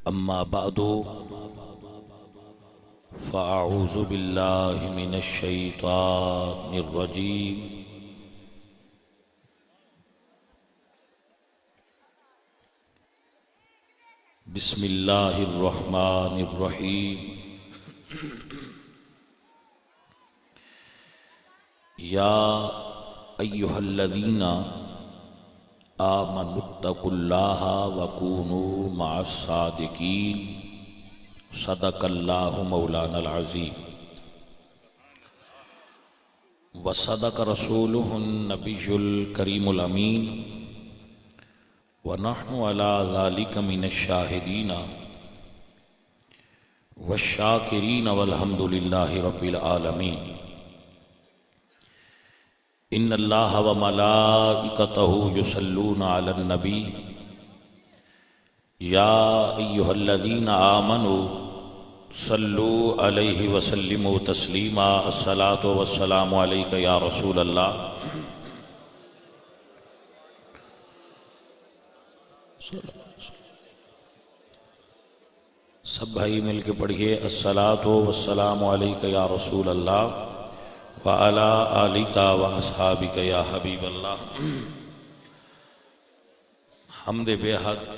اما بعد فاعوذ باللہ من الشیطان الرجیم بسم اللہ الرحمن الرحیم یا ایہا الذین آمنوا اتقوا اللہ وکونوا مع الصادقین صدق اللہ مولانا العظیم وصدق رسولہ النبی الکریم الامین ونحن علی ذلک من الشاہدین والشاکرین والحمد للہ رب العالمین ان اللہ وملائکتہ یصلون علی النبی یا ایہا الذین آمنوا صلوا علیہ وسلموا تسلیما الصلاة والسلام علیک یا رسول اللہ سب بھائی مل کے پڑھیے الصلاة والسلام علیک یا رسول اللہ وعلی آلک واصحابک یا حبیب اللہ حمد بے حد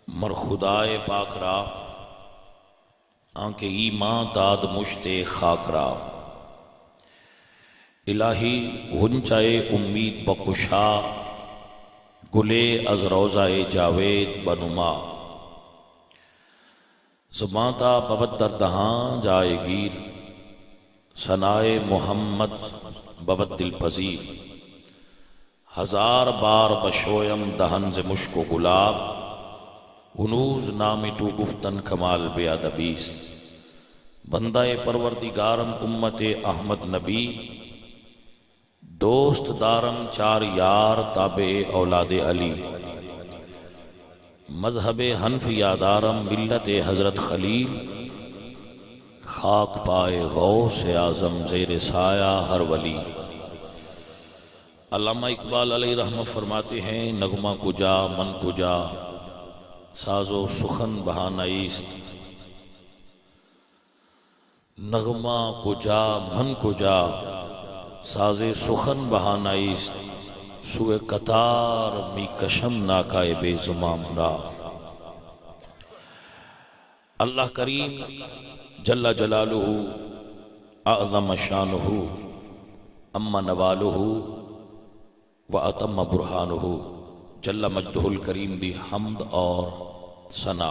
مر خدائے پاک را آنکہ ایمان داد مشت خاک را الہی غنچہ امید بکشا گلے از روضہ جاوید بنما زمانتا ببت در دہاں جائے گیر ثنائے محمد ببت دل پذیر ہزار بار بشویم دہن ز مشک و گلاب ہنوز نامی تو گفتن کمال بے ادبیس بندہ پروردگارم امت احمد نبی دوست دارم چار یار تابع اولاد علی مذہب حنف یادارم ملت حضرت خلیل خاک پائے غوث اعظم زیر سایہ ہر ولی علامہ اقبال علیہ رحمہ فرماتے ہیں نغمہ کجا من کجا ساز و سخن بہانائیست نغمہ کجا من کجا ساز سخن بہانائیست سوئے قطار می کشم ناکائے بے زمام را اللہ کریم جل جلالہ اعظم شانہ اما نوالہ و اتم برہانہ جل مجدہ الکریم دی حمد اور ثنا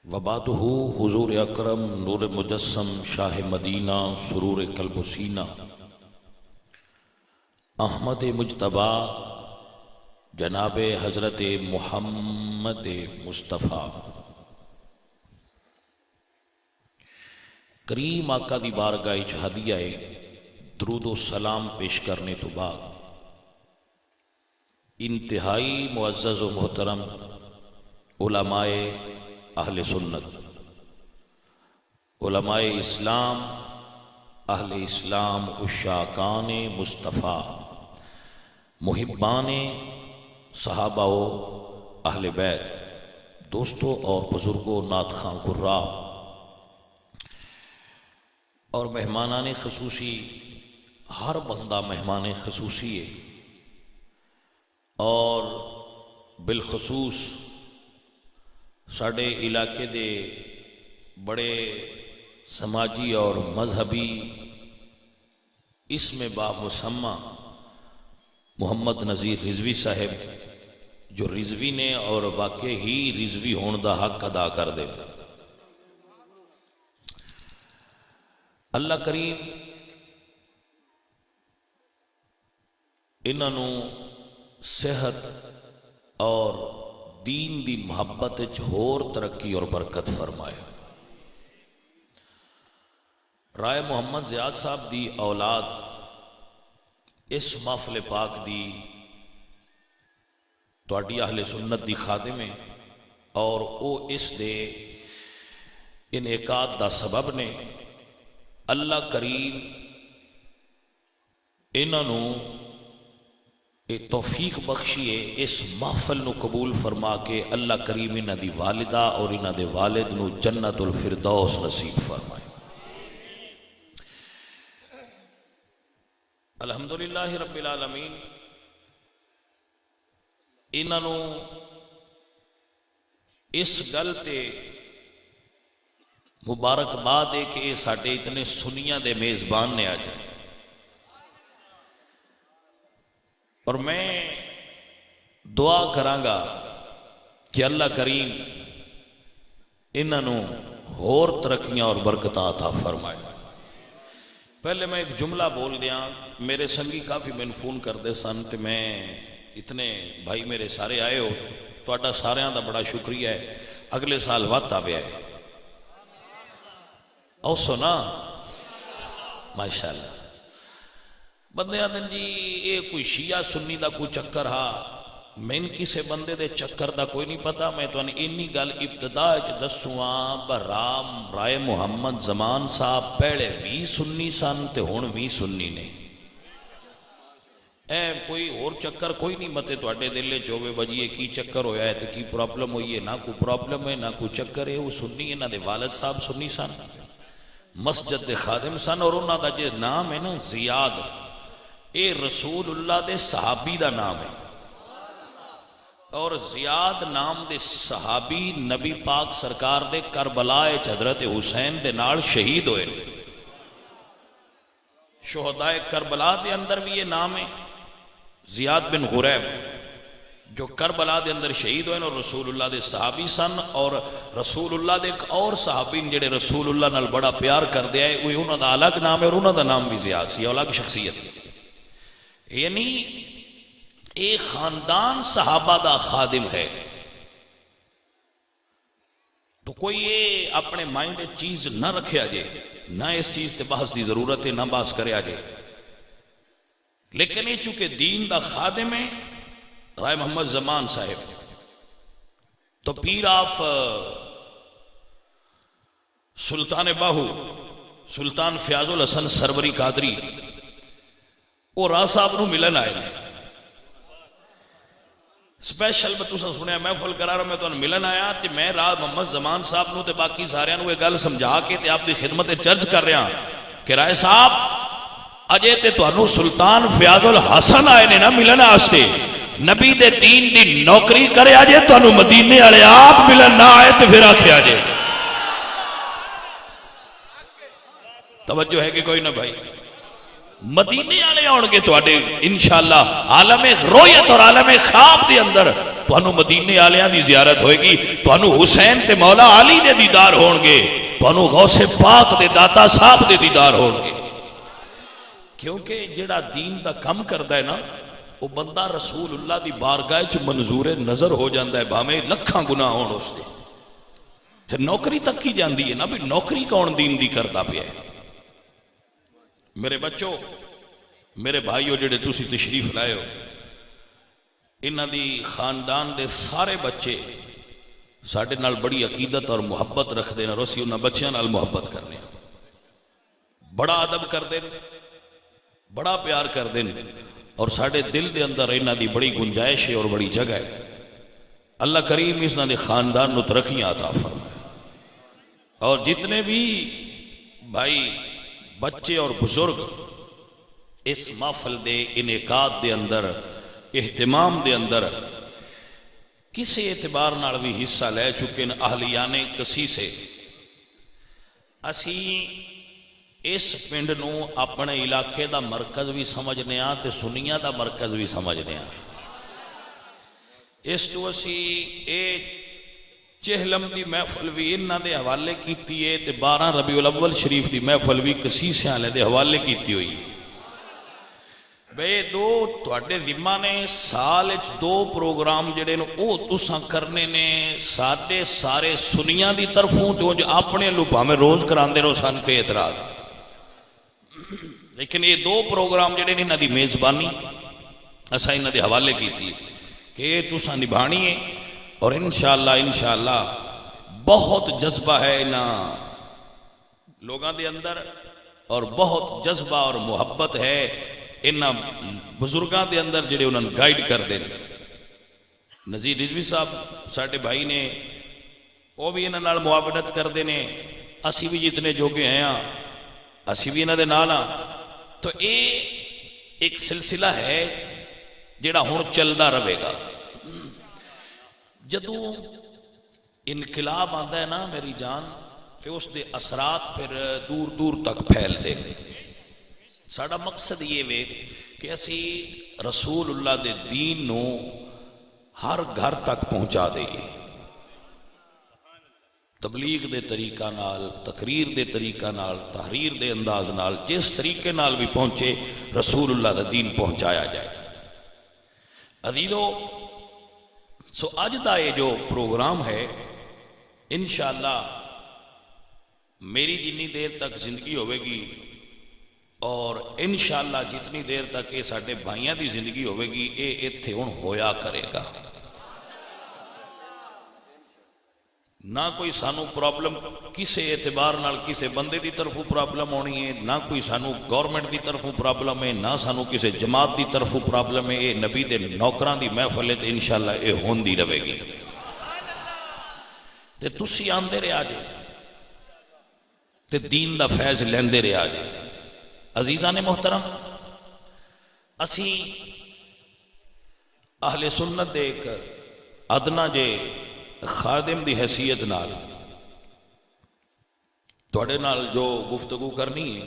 وبعدہ حضور اکرم نور مجسم شاہ مدینہ سرور قلب و سینہ احمد مجتبی جناب حضرت محمد مصطفیٰ کریم آقا دی بارگاہ وچ ہدیہ درود و سلام پیش کرنے تو بعد انتہائی معزز و محترم علماء اہل سنت علماء اسلام اہل اسلام عشاقان مصطفیٰ محبان صحابہ و اہل بیت دوستوں اور بزرگوں نعت خواں قراء اور مہمانان خصوصی ہر بندہ مہمان خصوصی ہے اور بالخصوص ساڑے علاقے دے بڑے سماجی اور مذہبی اسم بامسمہ محمد نذیر رضوی صاحب جو رضوی نے اور واقع ہی رضوی ہون دا حق ادا کر دے اللہ کریم انہوں صحت اور دین دی محبت ہور ترقی اور برکت فرمائے رائے محمد زیاد صاحب دی اولاد اس محفل پاک دی تواڈی اہل سنت دی خادم ہے اور او اس دے انعقاد دا سبب نے اللہ کریم انہوں توفیق بخشیے اس محفل نو قبول فرما کے اللہ کریم انہاں دی والدہ اور انہاں دے والد نو جنت الفردوس نصیب فرمائے۔ الحمدللہ رب العالمین۔ انہاں نو اس گل تے مبارکباد ہے کہ یہ ساڈے اتنے سنیاں دے میزبان نے آج، اور میں دعا کرانگا کہ اللہ کریم انہاں نو ہور ترقیاں اور برکتاں عطا فرمائے۔ پہلے میں ایک جملہ بول دیاں، میرے سنگی کافی میں فون کر دے سن تے میں اتنے بھائی میرے سارے آئے ہو، تہاڈا ساریاں دا بڑا شکریہ ہے۔ اگلے سال وقت آوے ہے او سنا ماشاءاللہ۔ بندے آدھن جی اے کوئی شیعہ سنی دا کوئی چکر ہا، میں کسے بندے دے چکر دا کوئی نہیں پتا۔ میں تو انی گل ابتدا دسواں برام رائے محمد زمان صاحب پہلے بھی سنی سن تے ہن بھی سنی نے، اے کوئی اور چکر کوئی نہیں متے تواڈے دل وچ ہوے بجیے کی چکر ہویا ہے تے کی پرابلم ہوئی ہے، نہ کوئی پرابلم ہے نہ کوئی چکر ہے۔ وہ سنی انہاں دے والد صاحب سنی سن، مسجد دے خادم سن، اور انہاں دا جے نام ہے نا زیاد، اے رسول اللہ دے صحابی دا نام ہے، اور زیاد نام دے صحابی نبی پاک سرکار دے کربلا وچ حضرت حسین دے نال شہید ہوئے۔ شہدائے کربلا دے اندر بھی یہ نام ہے زیاد بن غریب، جو کربلا دے اندر شہید ہوئے اور رسول اللہ دے صحابی سن، اور رسول اللہ دے ایک اور صحابی جڑے رسول اللہ نال بڑا پیار کر دیا ہے، وہ انہاں دا الگ نام ہے اور انہاں دا نام بھی زیاد سی، الگ شخصیت۔ یعنی ایک خاندان صحابہ دا خادم ہے، تو کوئی یہ اپنے مائنڈ چیز نہ رکھے آجے، نہ اس چیز تے بحث دی ضرورت ہے، نہ بحث کرے آجے، لیکن یہ چونکہ دین دا خادم ہے رائے محمد زمان صاحب، تو پیر آف سلطان باہو سلطان فیاض الحسن سروری قادری وہ راہ صاحب نو ملن آئے نے سپیشل۔ میں تساں سنیا محفل کرا رہا، میں تو ملن آیا تے میں راہ محمد زمان صاحب نو تے باقی سارے نو یہ گل سمجھا کے تے آپ دی خدمت چرچ کر رہا کہ رائے صاحب اجے تے تانوں سلطان فیاض الحسن آئے نے نا ملن آستے، نبی دے دین دی نوکری کرے آجے، تانوں مدینے والے آپ ملن نہ آئے تے پھر آکھے آجے۔ توجہ ہے کہ کوئی نہ بھائی؟ مدینے والے آن گے تواڈے انشاءاللہ عالم رویت اور عالم خواب دے اندر تانوں مدینے والیاں دی زیارت ہوئے گی، تانوں حسین تے مولا علی دے دیدار ہون گے، تانوں غوث پاک دے داتا صاحب دے دیدار ہون گے، کیونکہ جڑا دین دا کم کردا ہے نا وہ بندہ رسول اللہ دی بارگاہ چ منظور نظر ہو جاندا ہے، بھاویں لکھاں گناہ ہون اس دے، تے نوکری تک ہی جاندی ہے نا بھی نوکری کون دین دی کردا پیا ہے۔ میرے بچوں، میرے بھائیو جڑے تسی تشریف لائے ہو، انہاں دی خاندان دے سارے بچے ساڈے نال بڑی عقیدت اور محبت رکھ دینا، اور اسی انہاں بچیاں نال محبت کرنے، بڑا ادب کر دیں، بڑا پیار کر دیں، اور ساڈے دل دے اندر انہاں دی بڑی گنجائش ہے اور بڑی جگہ ہے۔ اللہ کریم اس دے خاندان نو ترقیاں عطا فرمائے، اور جتنے بھی بھائی بچے اور بزرگ اس محفل دے انعقاد دے اندر اہتمام دے اندر کسی اعتبار نال بھی حصہ لے چکے ہیں، اہلیان کسی سے اسی اس پنڈ نو اپنے علاقے دا مرکز بھی سمجھنے ہاں تے سنیاں دا مرکز بھی سمجھنے ہاں۔ اس تو اسی چہلم دی محفل بھی انہاں دے حوالے کیتی ہے تے 12 ربیع الاول شریف دی محفل بھی کسیسے والے دے حوالے کیتی ہوئی۔ بے دو تواڈے ذمہ نے سال وچ 2 پروگرام جڑے نے او تساں کرنے نے ساڈے سارے سنیاں دی طرفوں تے جو اپنے لو بھاویں روز کراندے رہو سان کوئی اعتراض، لیکن یہ 2 پروگرام جڑے نے انہاں دی میزبانی اساں انہاں دے حوالے کیتی کہ یہ تساں نبھانی ہے، اور انشاءاللہ بہت جذبہ ہے انہاں لوگاں دے اندر، اور بہت جذبہ اور محبت ہے انہاں بزرگاں دے اندر جڑے انہاں نوں گائیڈ کردے نے. نذیر رضوی صاحب ساڈے بھائی نے، وہ بھی انہاں نال معاونت کردے نے. اسی بھی جتنے جوگے ہیں اسی بھی انہاں دے نال ہاں. تو اے ایک سلسلہ ہے جڑا ہن چلدا رہے گا. جدوں انقلاب آندا ہے نا میری جان، تو اس دے اثرات پھر دور دور تک پھیل دے. ساڈا مقصد یہ وے کہ اسی رسول اللہ دے دین نو ہر گھر تک پہنچا دئیے. تبلیغ دے طریقہ نال، تقریر دے طریقہ نال، تحریر دے انداز نال، جس طریقے نال بھی پہنچے رسول اللہ دا دین پہنچایا جائے. عزیزو، سو اج دا یہ جو پروگرام ہے انشاءاللہ میری جتنی دیر تک زندگی ہوئے گی اور انشاءاللہ جتنی دیر تک یہ ساڈے بھائیاں دی زندگی ہوئے گی یہ ایتھے ہن ہویا کرے گا. نہ کوئی سانو پرابلم کسے اعتبار نال کسے بندے دی طرفوں پرابلم ہونی ہے، نہ کوئی سانو گورنمنٹ دی طرفوں پرابلم ہے، نہ سانو کسے جماعت دی طرفوں پرابلم ہے. یہ نبی دے نوکراں دی محفل ہے تے انشاءاللہ یہ ہوندی رہے گی. تے تسی آندے رہا جے تے دین دا فیض لیندے رہا جے. عزیزان محترم، اسی اہل سنت دے ایک ادنا جے خادم دی حیثیت نال تواڈے نال جو گفتگو کرنی ہے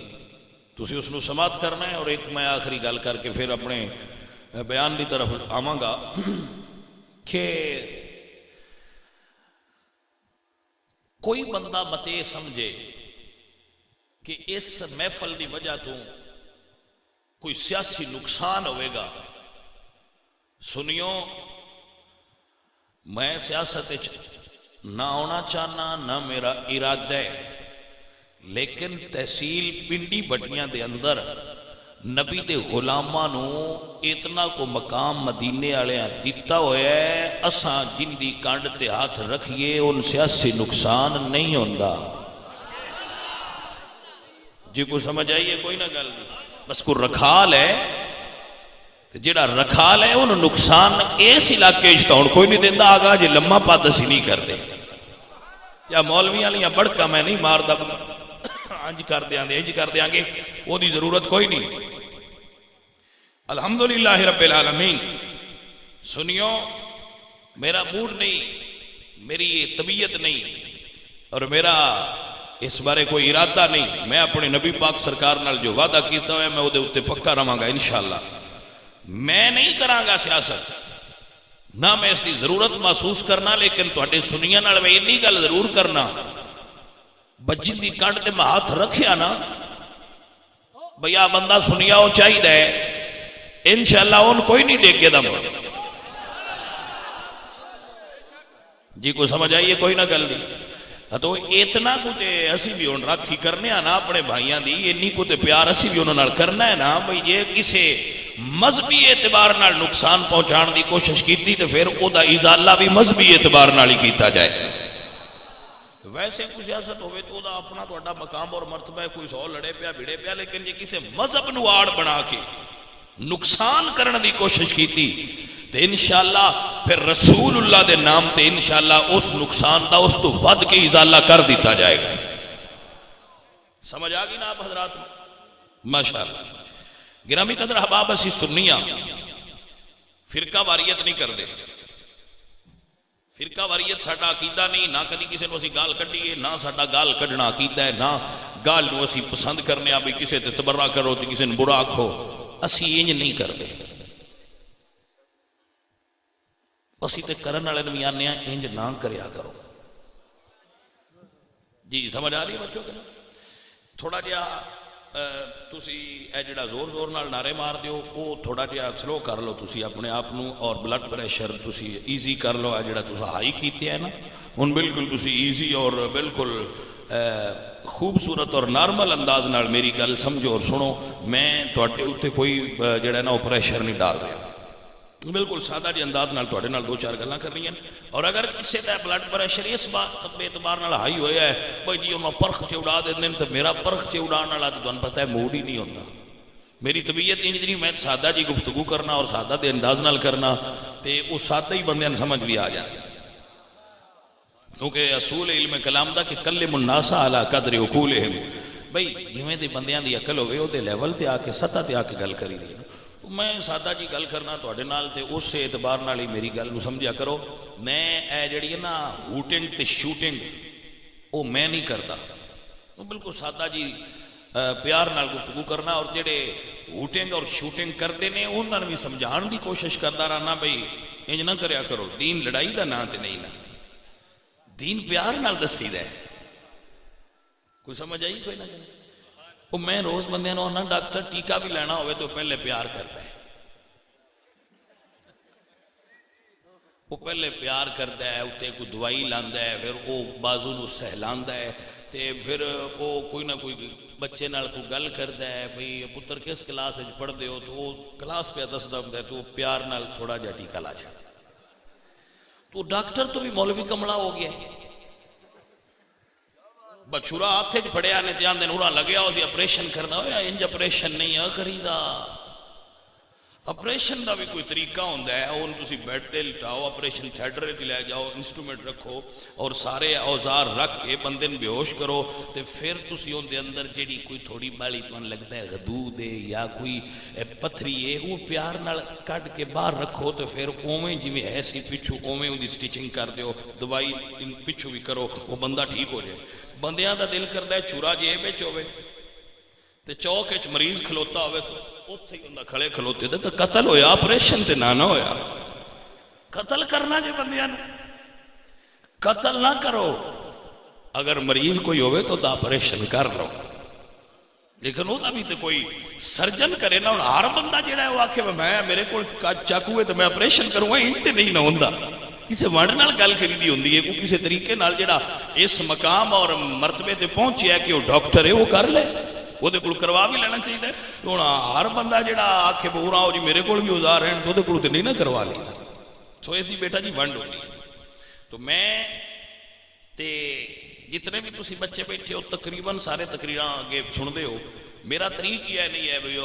تسی اس نو سماعت کرنا ہے. اور ایک میں آخری گل کر کے پھر اپنے بیان دی طرف آواں گا کہ کوئی بندہ متے سمجھے کہ اس محفل دی وجہ تو کوئی سیاسی نقصان ہوئے گا. سنیو، میں سیاست نہ آنا چاہنا، نہ میرا ارادہ ہے، لیکن تحصیل پنڈی بٹیاں دے اندر نبی دے غلاماں نو اتنا کو مقام مدینے والے دیتا ہوا ہے. اساں جن دی کانڈ تے ہاتھ رکھیے ان سیاسی نقصان نہیں ہوندا. جی کو سمجھ آئیے کوئی نہ گل نہیں، بس کو رکھال ہے جڑا رکھال ہے انہوں نقصان اس علاقے اجتا ہوں کوئی نہیں دیندہ. آگا جی لمحہ پات اسی نہیں کرتے یا مولویاں لیا بڑکا میں نہیں مار دا انج کر دیاں دے انج کر دیاں گے، وہ دی ضرورت کوئی نہیں. الحمدللہ رب العالمین. سنیو، میرا موڈ نہیں، میری طبیعت نہیں اور میرا اس بارے کوئی ارادہ نہیں. میں اپنے نبی پاک سرکار نال جو وعدہ کیتا ہے میں وہ دے اتے پکا رہاں گا انشاءاللہ. میں نہیں کراں سیاست، نہ میں اس دی ضرورت محسوس کرنا، لیکن تواڈے سنیاں نال میں اتنی گل ضرور کرنا، بجن دی کنڈ تے میں ہاتھ رکھیا نا بھیا بندہ سنیا ہو چاہیے ہے انشاءاللہ ان کوئی نہیں ڈیگے دا مر. جی کو سمجھ آئیے کوئی نہ گل نہیں. تو اتنا کو تے اسی بھی ان راکھی کرنے آنا اپنے بھائیاں دی، اتنی کو تے پیار اسی بھی انہوں نے کرنا ہے نا. بھئی یہ کسے مذہبی اعتبار نال نقصان پہنچان دی کوشش کیتی تے پھر او دا ازالہ بھی مذہبی اعتبار نال ہی کیتا جائے. ویسے کوئی سیاست ہوئے تو دا اپنا تو اڈا مقام اور مرتبہ ہے، کوئی سو لڑے پیا بھڑے پیا، لیکن یہ کسے مذہب نو آڑ بنا کے نقصان کرنے دی کوشش کیتی تے انشاءاللہ پھر رسول اللہ دے نام تے انشاءاللہ اس نقصان دا اس تو ود کے ازالہ کر دیتا جائے گا. سمجھ آگی نا آپ حضرات؟ ماشاءاللہ. گرامی قدر احباب، اسی سنیاں فرقہ واریت نہیں کر دے. فرقہ واریت ساڈا عقیدہ نہیں، نہ کدی کسی نو اسی گال کڈیے، نہ ساڈا گال کڈنا عقیدہ ہے، نہ گال نو اسی پسند کرنے آ بھی کسی تے تبرہ کرو تے کسی نے برا آکھو. اسی انج نہیں کر دے. اسی تے کرن والے نوں آنے انج نہ کریا کرو. جی سمجھ آ رہی ہے بچوں کے؟ تھوڑا جہا تسی اے جڑا زور زور نال نعرے مار دیو وہ تھوڑا جہا سلو کر لو تسی اپنے آپ نو، اور بلڈ پریشر تسی ایزی کر لو. اے جڑا تسا ہائی کیتے ہیں نا ہن بالکل تسی ایزی اور بالکل خوبصورت اور نارمل انداز نال میری گل سمجھو اور سنو. میں تواڈے اوتے کوئی جڑا نا پریشر نہیں ڈال رہا، بالکل سادہ جی انداز نال تواڈے نال دو چار گلاں کرنی ہیں. اور اگر کسی کا بلڈ پریشر اس بات بے اعتبار نال ہائی ہویا ہے بھائی جی انہوں پرخ چ اڑا دیندے تو میرا پرخ چ اڑان والا تو تمہیں پتہ ہے موڈ ہی نہیں ہوتا. میری طبیعت انج نہیں، میں سادہ جی گفتگو کرنا اور سادہ دے انداز نال کرنا تے وہ سادہ ہی بندے نے سمجھ بھی آ جائے، کیونکہ اصول علم کلام دا کہ کلم الناس علی قدر عقولہم، بھئی جویں دے بندیاں دی عقل ہوئے او دے لیول تے آ کے سطح تے آ کے گل کری دی۔ میں سادہ جی گل کرنا تواڈے نال تے اس اعتبار نال ہی میری گل نو سمجھیا کرو۔ میں اے جڑی ہے نا ہوٹنگ تے شوٹنگ او میں نہیں کرتا، بالکل سادہ جی پیار نال گفتگو کرنا، اور جڑے ہوٹنگ اور شوٹنگ کرتے نے انہاں نوں بھی سمجھان دی کوشش کردا رہنا، بھئی انج نہ کریا کرو، دین لڑائی دا نا تے نہیں نا، دین پیار نال دسی دا ہے۔ کوئی سمجھ آئی کوئی نہ کرے؟ وہ میں روز بندیاں نوں نا ڈاکٹر ٹیکا بھی لینا ہوئے تو پہلے پیار کرتا ہے، وہ پہلے پیار کرتا ہے، اتنے کوئی دوائی لاندا ہے، پھر وہ بازو نو سہلاندا ہے، تے پھر وہ کوئی نہ کوئی بچے نال کوئی گل کرتا ہے، بھئی پتر کس کلاس وچ پڑھدے ہو، تو وہ کلاس پہ دسدا ہوندا ہے، تو وہ پیار نال تھوڑا جہا ٹیکا لا چھڑدا ہے۔ تو ڈاکٹر تو بھی مولوی کملا ہو گیا ہے، بچھورا ہاتھ وچ پھڑیا نے تے آندے نورا لگیا اسی آپریشن کرنا ہویا، انج آپریشن نہیں ہے کریدا، آپریشن دا بھی کوئی طریقہ ہوندا ہے، اون تسی بیڈ تے لٹاؤ، آپریشن تھیٹر تے لے جاؤ، انسٹرومنٹ رکھو اور سارے اوزار رکھ کے بندے نوں بیہوش کرو، تے پھر تسی اون دے اندر جڑی کوئی تھوڑی بالی تمہیں لگدا ہے غدود ہے یا کوئی پتھری ہے، وہ پیار نال کڈ کے باہر رکھو، تے پھر اوویں جویں ہے سی پچھو اوویں اون دی سٹیچنگ کر دیو، دوائی پچھو بھی کرو، وہ بندہ ٹھیک ہو جائے۔ بندیاں دا دل کردا ہے چورا جیب وچ ہوے تے چوک وچ مریض کھلوتا ہوئے تو اوتھے ہی ہوندا کھڑے کھلوتے تے قتل ہویا، آپریشن تے نہ ہویا۔ قتل کرنا جے بندیاں نوں، قتل نہ کرو، اگر مریض کوئی ہوئے تو دا آپریشن کر لو، لیکن وہ بھی تو کوئی سرجن کرے نا۔ ہر بندہ جڑا ہے وہ آکھے میں میرے کو چاقو ہے تو میں آپریشن کروں گا، انج تے نہیں نہ ہوندا، کسی ورڈ نال گل کری ہوندی ہے، کوئی کسی طریقے نال جڑا اس مقام اور مرتبے تے پہنچیا کہ وہ ڈاکٹر ہے وہ کر لے، وہ دے کول کروا بھی لینا چاہیے۔ ہن ہر بندہ جڑا آکھے پورا ہو جی میرے کول بھی اوزار ہیں تو دے کول تے نہیں نہ کروا لینا۔ سو اس دی بیٹا جی ونڈ ہونی۔ تو میں تے جتنے بھی تسی بچے بیٹھے ہو تقریباً سارے تقریراں اگے سن دے ہو، میرا طریق یہ نہیں ہے بھئی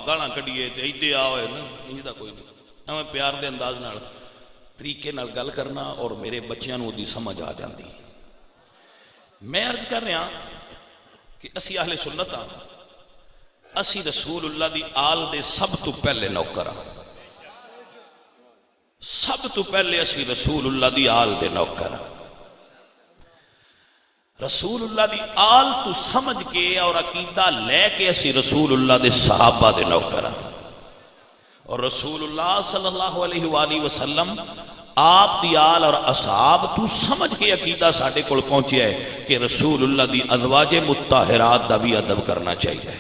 گالاں کڈیے تے ایڈے آئے نا، انج دا کوئی نہیں، میں پیار دے انداز نال طریقے نال گل کرنا اور میرے بچیاں نوں دی سمجھ آ جاندی۔ میں عرض کر رہا کہ اسی اہل سنت ہاں، اسی رسول اللہ دی آل دے سب تو پہلے نوکر ہاں، سب تو پہلے اسی رسول اللہ دی آل دے نوکر ہاں۔ رسول اللہ دی آل تو سمجھ کے اور عقیدہ لے کے اسی رسول اللہ دے صحابہ دے نوکر ہاں، اور رسول اللہ صلی اللہ علیہ وآلہ وسلم آپ دی آل اور اصحاب تو سمجھ کے عقیدہ ساڑھے کول پہنچیا ہے کہ رسول اللہ دی ازواج مطہرات دا بھی ادب کرنا چاہیے۔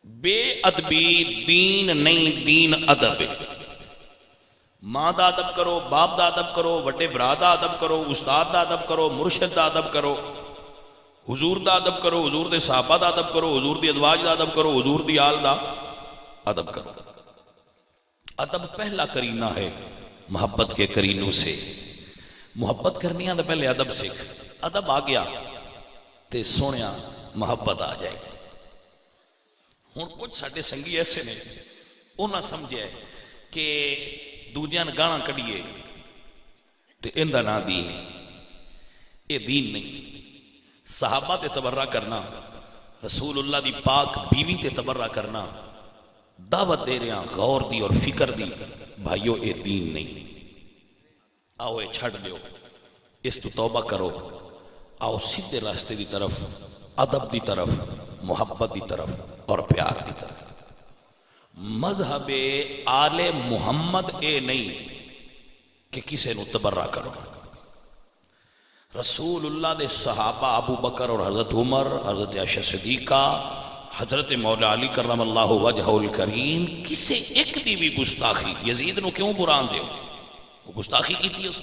بے ادبی دین نہیں، دین ادب ہے۔ ماں دا ادب کرو، باپ دا ادب کرو، وڈے برا دا ادب کرو، استاد دا ادب کرو، مرشد دا ادب کرو، حضور دا ادب کرو، حضور دے صحابہ دا ادب کرو، حضور دی ازواج دا ادب کرو، حضور دی آل دا ادب کرو۔ ادب پہلا کرینہ ہے محبت کے کرینوں سے، محبت کرنی ہے تو پہلے ادب سیکھ، ادب آ گیا تے سونیا محبت آ جائے گی۔ ہوں کچھ ساڈے سنگی ایسے نے انہاں سمجھے کہ دوجیاں گانا کڈیے تے اندا نا دین ہے، یہ دین نہیں۔ صحابہ تے تبرہ کرنا، رسول اللہ دی پاک بیوی تے تبرہ کرنا، دعوت دے رہے ہیں غور دی اور فکر دی، بھائیو اے دین نہیں۔ آؤ اے چھڑ دیو، اس تو توبہ کرو، آؤ سیدھے راستے دی طرف، ادب دی طرف، محبت دی طرف اور پیار دی طرف۔ مذہب آل محمد اے نہیں کہ کسے نو تبرہ کرو۔ رسول اللہ دے صحابہ ابو بکر اور حضرت عمر، حضرت عائشہ صدیقہ، حضرت مولا علی کرم اللہ وجہہ الکریم، کسے ایک دی بھی گستاخی، یزید نو کیوں بران دیو؟ وہ گستاخی کی تھی اس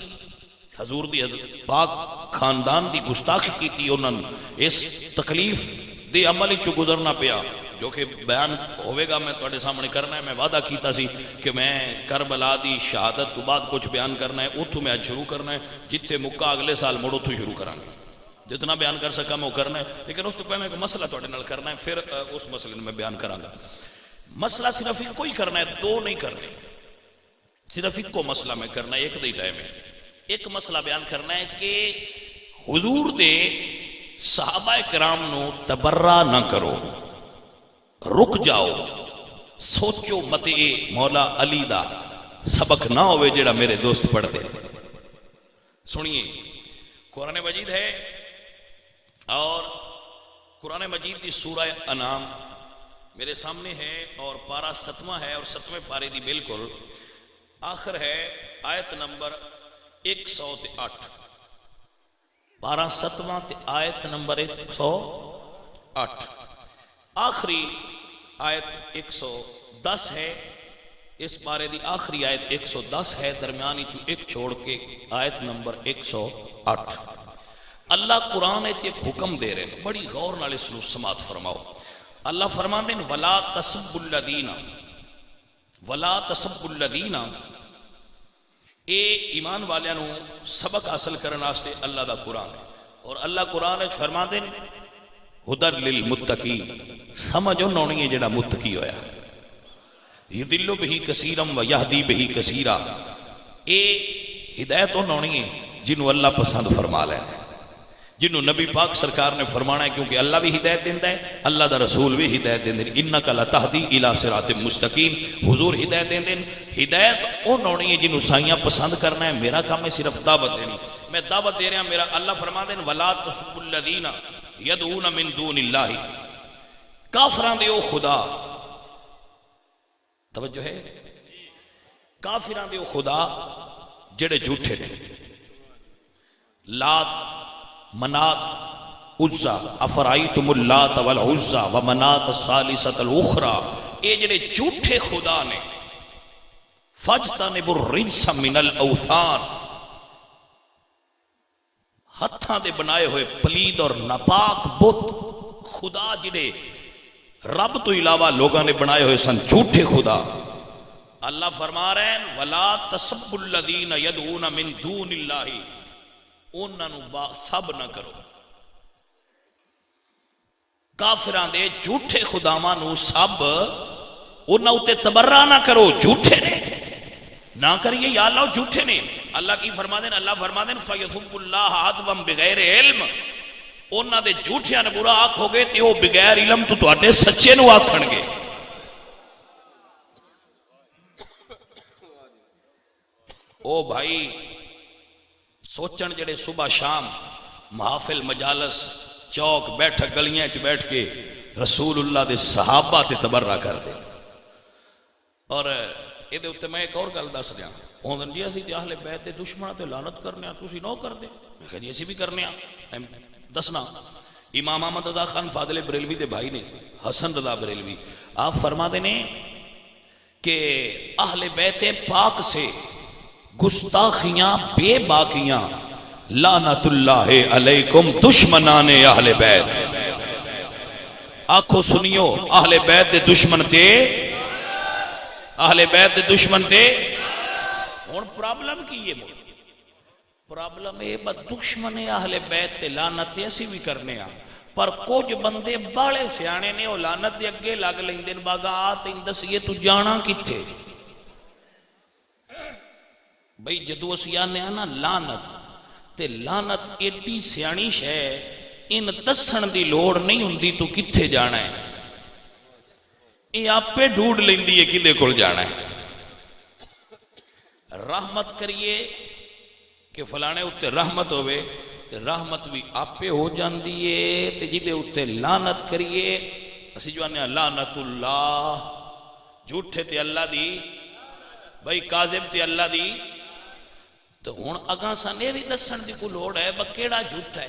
حضور دی پاک خاندان دی گستاخی کی تھی، انہوں نے اس تکلیف دے عملی چو گزرنا پیا، جو کہ بیان ہوئے گا میں تواڈے سامنے کرنا ہے۔ میں وعدہ کیتا سی کہ میں کربلا دی شہادت تو بعد کچھ بیان کرنا ہے، اتھو میں آج شروع کرنا ہے، جتھے مکہ اگلے سال مڑ اتھو شروع کرنا ہے۔ جتنا بیان کر سکا میں وہ کرنا ہے، لیکن اس تو پہلے ایک مسئلہ تھوڑے نال کرنا ہے، پھر اس مسئلے میں بیان کراں گا۔ مسئلہ صرف ایک کو ہی کرنا ہے، دو نہیں کرنے، صرف ایک کو مسئلہ میں کرنا ہے، ایک دے ٹائم ہے۔ ایک مسئلہ بیان کرنا ہے کہ حضور دے صحابہ کرام نو تبرہ نہ کرو، رک جاؤ، سوچو مت اے مولا علی دا سبق نہ ہوئے جڑا میرے دوست پڑھ دے۔ سنیے، قرآن مجید ہے اور قرآن مجید کی سورہ انعام میرے سامنے ہے، اور پارہ 7واں ہے، اور 7ویں پارے دی بالکل آخر ہے آیت نمبر 108۔ پارہ 7واں تے آیت نمبر 108، آخری آیت 110 ہے، اس پارے دی آخری آیت 110 ہے، درمیانی جو ایک چھوڑ کے آیت نمبر 108۔ اللہ قرآن ایک حکم دے رہے ہیں، بڑی غور نال اس نو سماعت فرماؤ۔ اللہ فرماندے ہیں وَلَا تَسُبُّ الَّذِينَ، وَلَا تَسُبُّ الَّذِينَ، اے ایمان والیاں نو سبق حاصل کرنے واسطے اللہ دا قرآن ہے، اور اللہ قرآن وچ فرماندے ہیں ہدی للمتقین، سمجھو نونی ہے جڑا متقی ہویا، یضل بہ کثیرا ویہدی بہ کثیرا، اے ہدایت نونی ہے جنوں اللہ پسند فرما لے، جنہوں نبی پاک سرکار نے فرمانا ہے، کیونکہ اللہ بھی ہدایت دیندہ ہے، اللہ دا رسول بھی ہدایت دیندے ہیں، انک لتہدی الی صراط مستقیم، حضور ہدایت دیندے ہیں۔ ہدایت او نونی ہے جنہوں سائیاں پسند کرنا ہے، میرا کام ہے صرف دعوت دینی، میں دعوت دے رہا ہوں، میرا اللہ فرما دیں وَلَا تَسُبُّ الَّذِينَ يَدْعُونَ مِن دُونِ اللَّهِ، کافران دیو خدا، توجہ ہے، کافران دیو خدا جڑے جھوٹے نے، لات، منات، عزا، افرائیتم اللات والعزا ومنات الثالثۃ الاخری، اے جڑے جھوٹے خدا نے، فاجتنبوا الرجس من الاوثان، ہتھاں دے بنائے ہوئے پلید اور ناپاک بت، خدا جڑے رب تو علاوہ لوگاں نے بنائے ہوئے سن، جھوٹے خدا۔ اللہ فرما رہے ہیں وَلَا تَسُبُّ الَّذِينَ يَدْعُونَ مِن دُونِ اللَّهِ، انہوں سب نہ کرو، کافران دے جھوٹے خداواں نو سب، انہوں تے تبرہ نہ کرو، جھوٹے نے نہ کریے، یا اللہ جھوٹے نے۔ اللہ کی فرما دیں، اللہ فرما دیں فَيَذُبُّ اللَّهَ عَدْوًا بِغَيْرِ عِلْمٍ، انہوں دے جھوٹیاں نے برا آکھو گے تے وہ بغیر علم تو تواڈے سچے نو آکھن گے۔ او بھائی سوچن جڑے صبح شام محافل مجالس چوک بیٹھک گلیاں چ بیٹھ کے رسول اللہ دے صحابہ تے تبرہ کر دے، اور یہ دے اتے میں ایک اور گل دس دیا، ہوں جی اسی تے اہل بیت دے دشمناں تے لعنت کرنے تسی نو کر دے، میں کہا جی اسی بھی کرنے دسنا۔ امام احمد رضا خان فاضل بریلوی دے بھائی نے، حسن رضا بریلوی، آپ فرما دینے کہ اہل بیت پاک سے گستاخیاں بے باقیاں، لعنت اللہ علیکم دشمنان اہل بیت۔ آنکھوں سنیو، اہل بیت دے دشمن تے، اہل بیت دے دشمن تے، اور پرابلم کی یہ بول، پرابلم ہے بس دشمن اہل بیت تے لعنت ایسی بھی کرنے آ، پر کچھ بندے بڑے سیانے نے وہ لعنت دے اگے لگ لیندے باگا آتے اندسیے تو جانا کتھے بھئی جدو اسی آنے آنا لعنت تے لعنت ایڈی سیانیش ہے، ان دسن دی لوڑ نہیں ہوندی تو کتھے جانا ہے، یہ آپ پہ ڈھونڈ لیندی ہے کدے کول جانا ہے۔ رحمت کریے کہ فلانے اتے رحمت ہوئے تے رحمت بھی آپ پہ ہو جاندی ہے، تے جدے اتے لعنت کریے اسی جو آنے لعنت اللہ، جھوٹے تے اللہ دی، بھئی کاذب تے اللہ دی، تو ہون اگاں سانے بھی دسن دی کو لوڑ ہے بکیڑا جھوٹا ہے،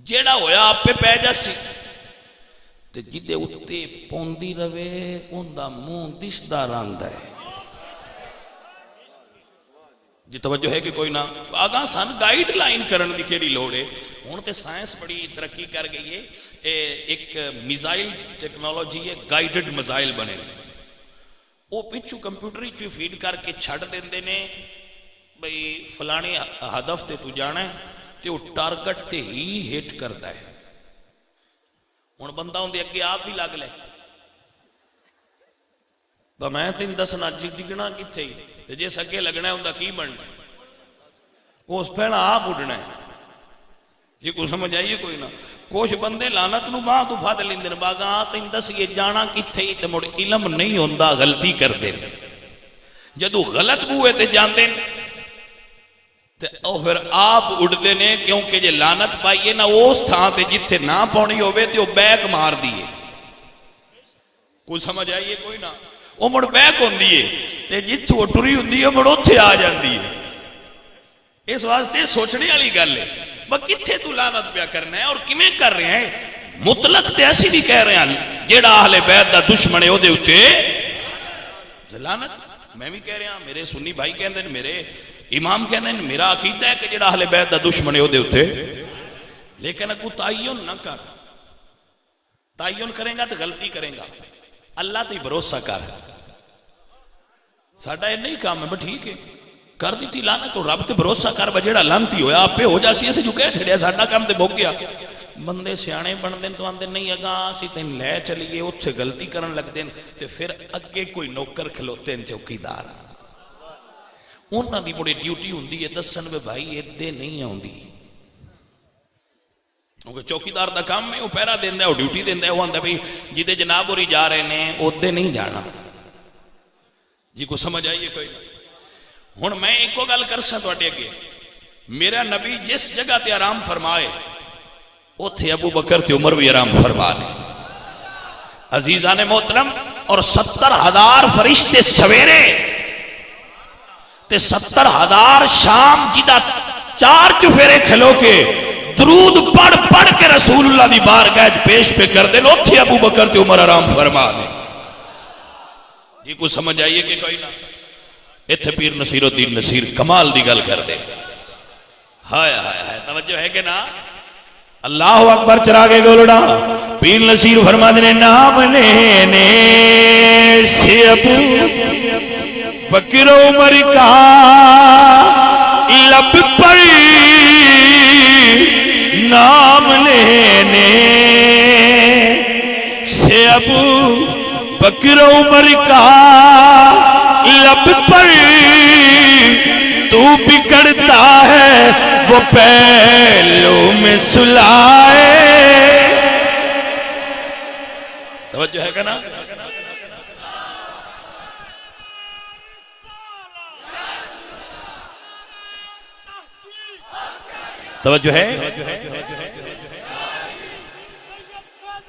جیڑا ہویا آپ پہ پہ جاسی، تے جدے اتے پوندی روے ان دا مون دس دا راندہ ہے۔ جی توجہ ہے کہ کوئی نہ آگاں سان گائیڈ لائن کرن دی کیڑی لوڑ ہے، ہون تے سائنس بڑی ترقی کر گئی ہے، ایک میزائل ٹیکنالوجی ہے، گائیڈڈ میزائل بنے، وہ پچھو کمپیوٹری چو فیڈ کر کے چھڑ دیندے نے بھئی فلانے ہدف تے تو جانا ہے، تو وہ ٹارگٹ تے ہی ہٹ کرتا ہے. ہوں بندہ اندر اگے آپ بھی لگ لے تو میں تین دسنا ڈگنا کتنے جس اگے لگنا ان کا کی بننا اس پہلا آپ اڈنا ہے. جی کوئی سمجھ آئیے کوئی نہ. کچھ بندے لانت نو باہ تو فد لیندے باغا تین دسیے جانا کتنے تے مڑ علم نہیں ہوندا غلطی کردے جدو غلط بوئے تے جاندے تے او پھر آپ اڑدے نے کیونکہ جے لانت پائیے نہ اس تھان تے جتھے نہ پاؤنی ہوئے تے وہ بیک مار دیئے. کوئی سمجھ آئیے کوئی نہ وہ مڑ بیک ہوں دیئے تے جتھے وہ ٹری ہوں دیئے مڑ اتھے آ جان دیئے. اس واسطے سوچنے والی گل ہے با کتھے تو لعنت پیا کرنا ہے اور کیویں کر رہے ہیں. مطلق تے ایسی نہیں کہہ رہے ہیں جیڑا اہل بیت دا دشمن ہے او دے اوتے لعنت. میں بھی کہہ رہا ہوں میرے سنی بھائی کہندے نے میرے امام کہندے نے میرا عقیدہ ہے کہ جیڑا اہل بیت دا دشمن ہے او دے اوتے لیکن اگو تعین نہ کر. تعین کریں گا تو غلطی کریں گا. اللہ تے بھروسہ کر. ساڈا یہ نہیں کام ہے. ٹھیک ہے کر دیتی لعنت تو رب تے بھروسہ کر بجیڑا لعنتی ہویا آپ پہ ہو جاسی اسے جو کہہ چھڑیا ساڈا کام تے بھوگ گیا. بندے سیانے بن دین تو آندے نہیں اگا اسی تین لے چلیے اس سے غلطی کرن لگ دین تے پھر اگے کوئی نوکر کھلوتے ہیں چوکیدار انہاں دی بڑی ڈیوٹی ہوندی ہے دسن میں بھائی ادے نہیں ہوندی کیونکہ چوکیدار دا کام ہے وہ پہرا دیندا ہے وہ ڈیوٹی دیندا ہے وہ آندا بھائی جیتے جناب ہوری جا رہے ہیں ادے نہیں جانا. جی کو سمجھ آئیے کوئی ہن میں ایک گل کر سا تواڈے اگے. میرا نبی جس جگہ تے آرام فرمائے اوتھے ابو بکر تے عمر بھی آرام فرما لے. عزیزان محترم اور 70,000 فرشتے سویرے تے 70,000 شام جدا 4 چفیرے کھلو کے درود پڑھ پڑھ کے رسول اللہ دی بارگاہ پیش پہ کر دے اوتھے ابو بکر تے عمر آرام فرما لے. یہ کو سمجھ آئیے کہ کوئی نہ اتھے پیر نصیر الدین نصیر کمال دی گل کر دے. ہائے ہائے ہائے توجہ ہے کہ نا. اللہ اکبر چراغے گولڑا پیر نصیر فرما دے نام لینے سے ابو بکر عمر کا لب پر نام لینے سے ابو بکر عمر کا لب پر تو بگڑتا ہے وہ پہلو میں سلائے. توجہ ہے کہ نا. توجہ ہے.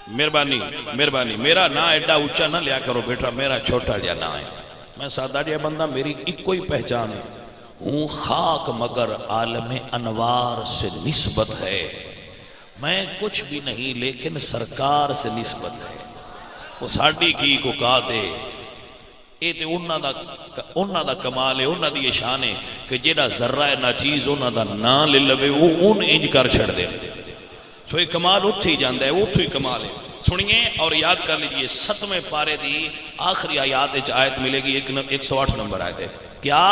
مہربانی مہربانی میرا نا ایڈا اونچا نہ لیا کرو بیٹا میرا چھوٹا جا نا ہے. میں سادہ جا بندہ میری ایک کوئی پہچان ہے ہوں خاک مگر عالم انوار سے نسبت ہے. میں کچھ بھی نہیں لیکن سرکار سے نسبت ہے. وہ ساڑی کی کو کہا دے اے تے انہاں دا کمال ہے انہاں دی شان ہے کہ جیڑا ذرہ ناچیز انہاں دا نا لے لوے وہ ان انج کر چھڑ دے. سو یہ کمال اتھی جاندہ ہے اتھی کمال ہے. سنیے اور یاد کر لیجئے 7ویں پارے دی آخری آیات آیت ملے گی 108 نمبر آیت ہے. کیا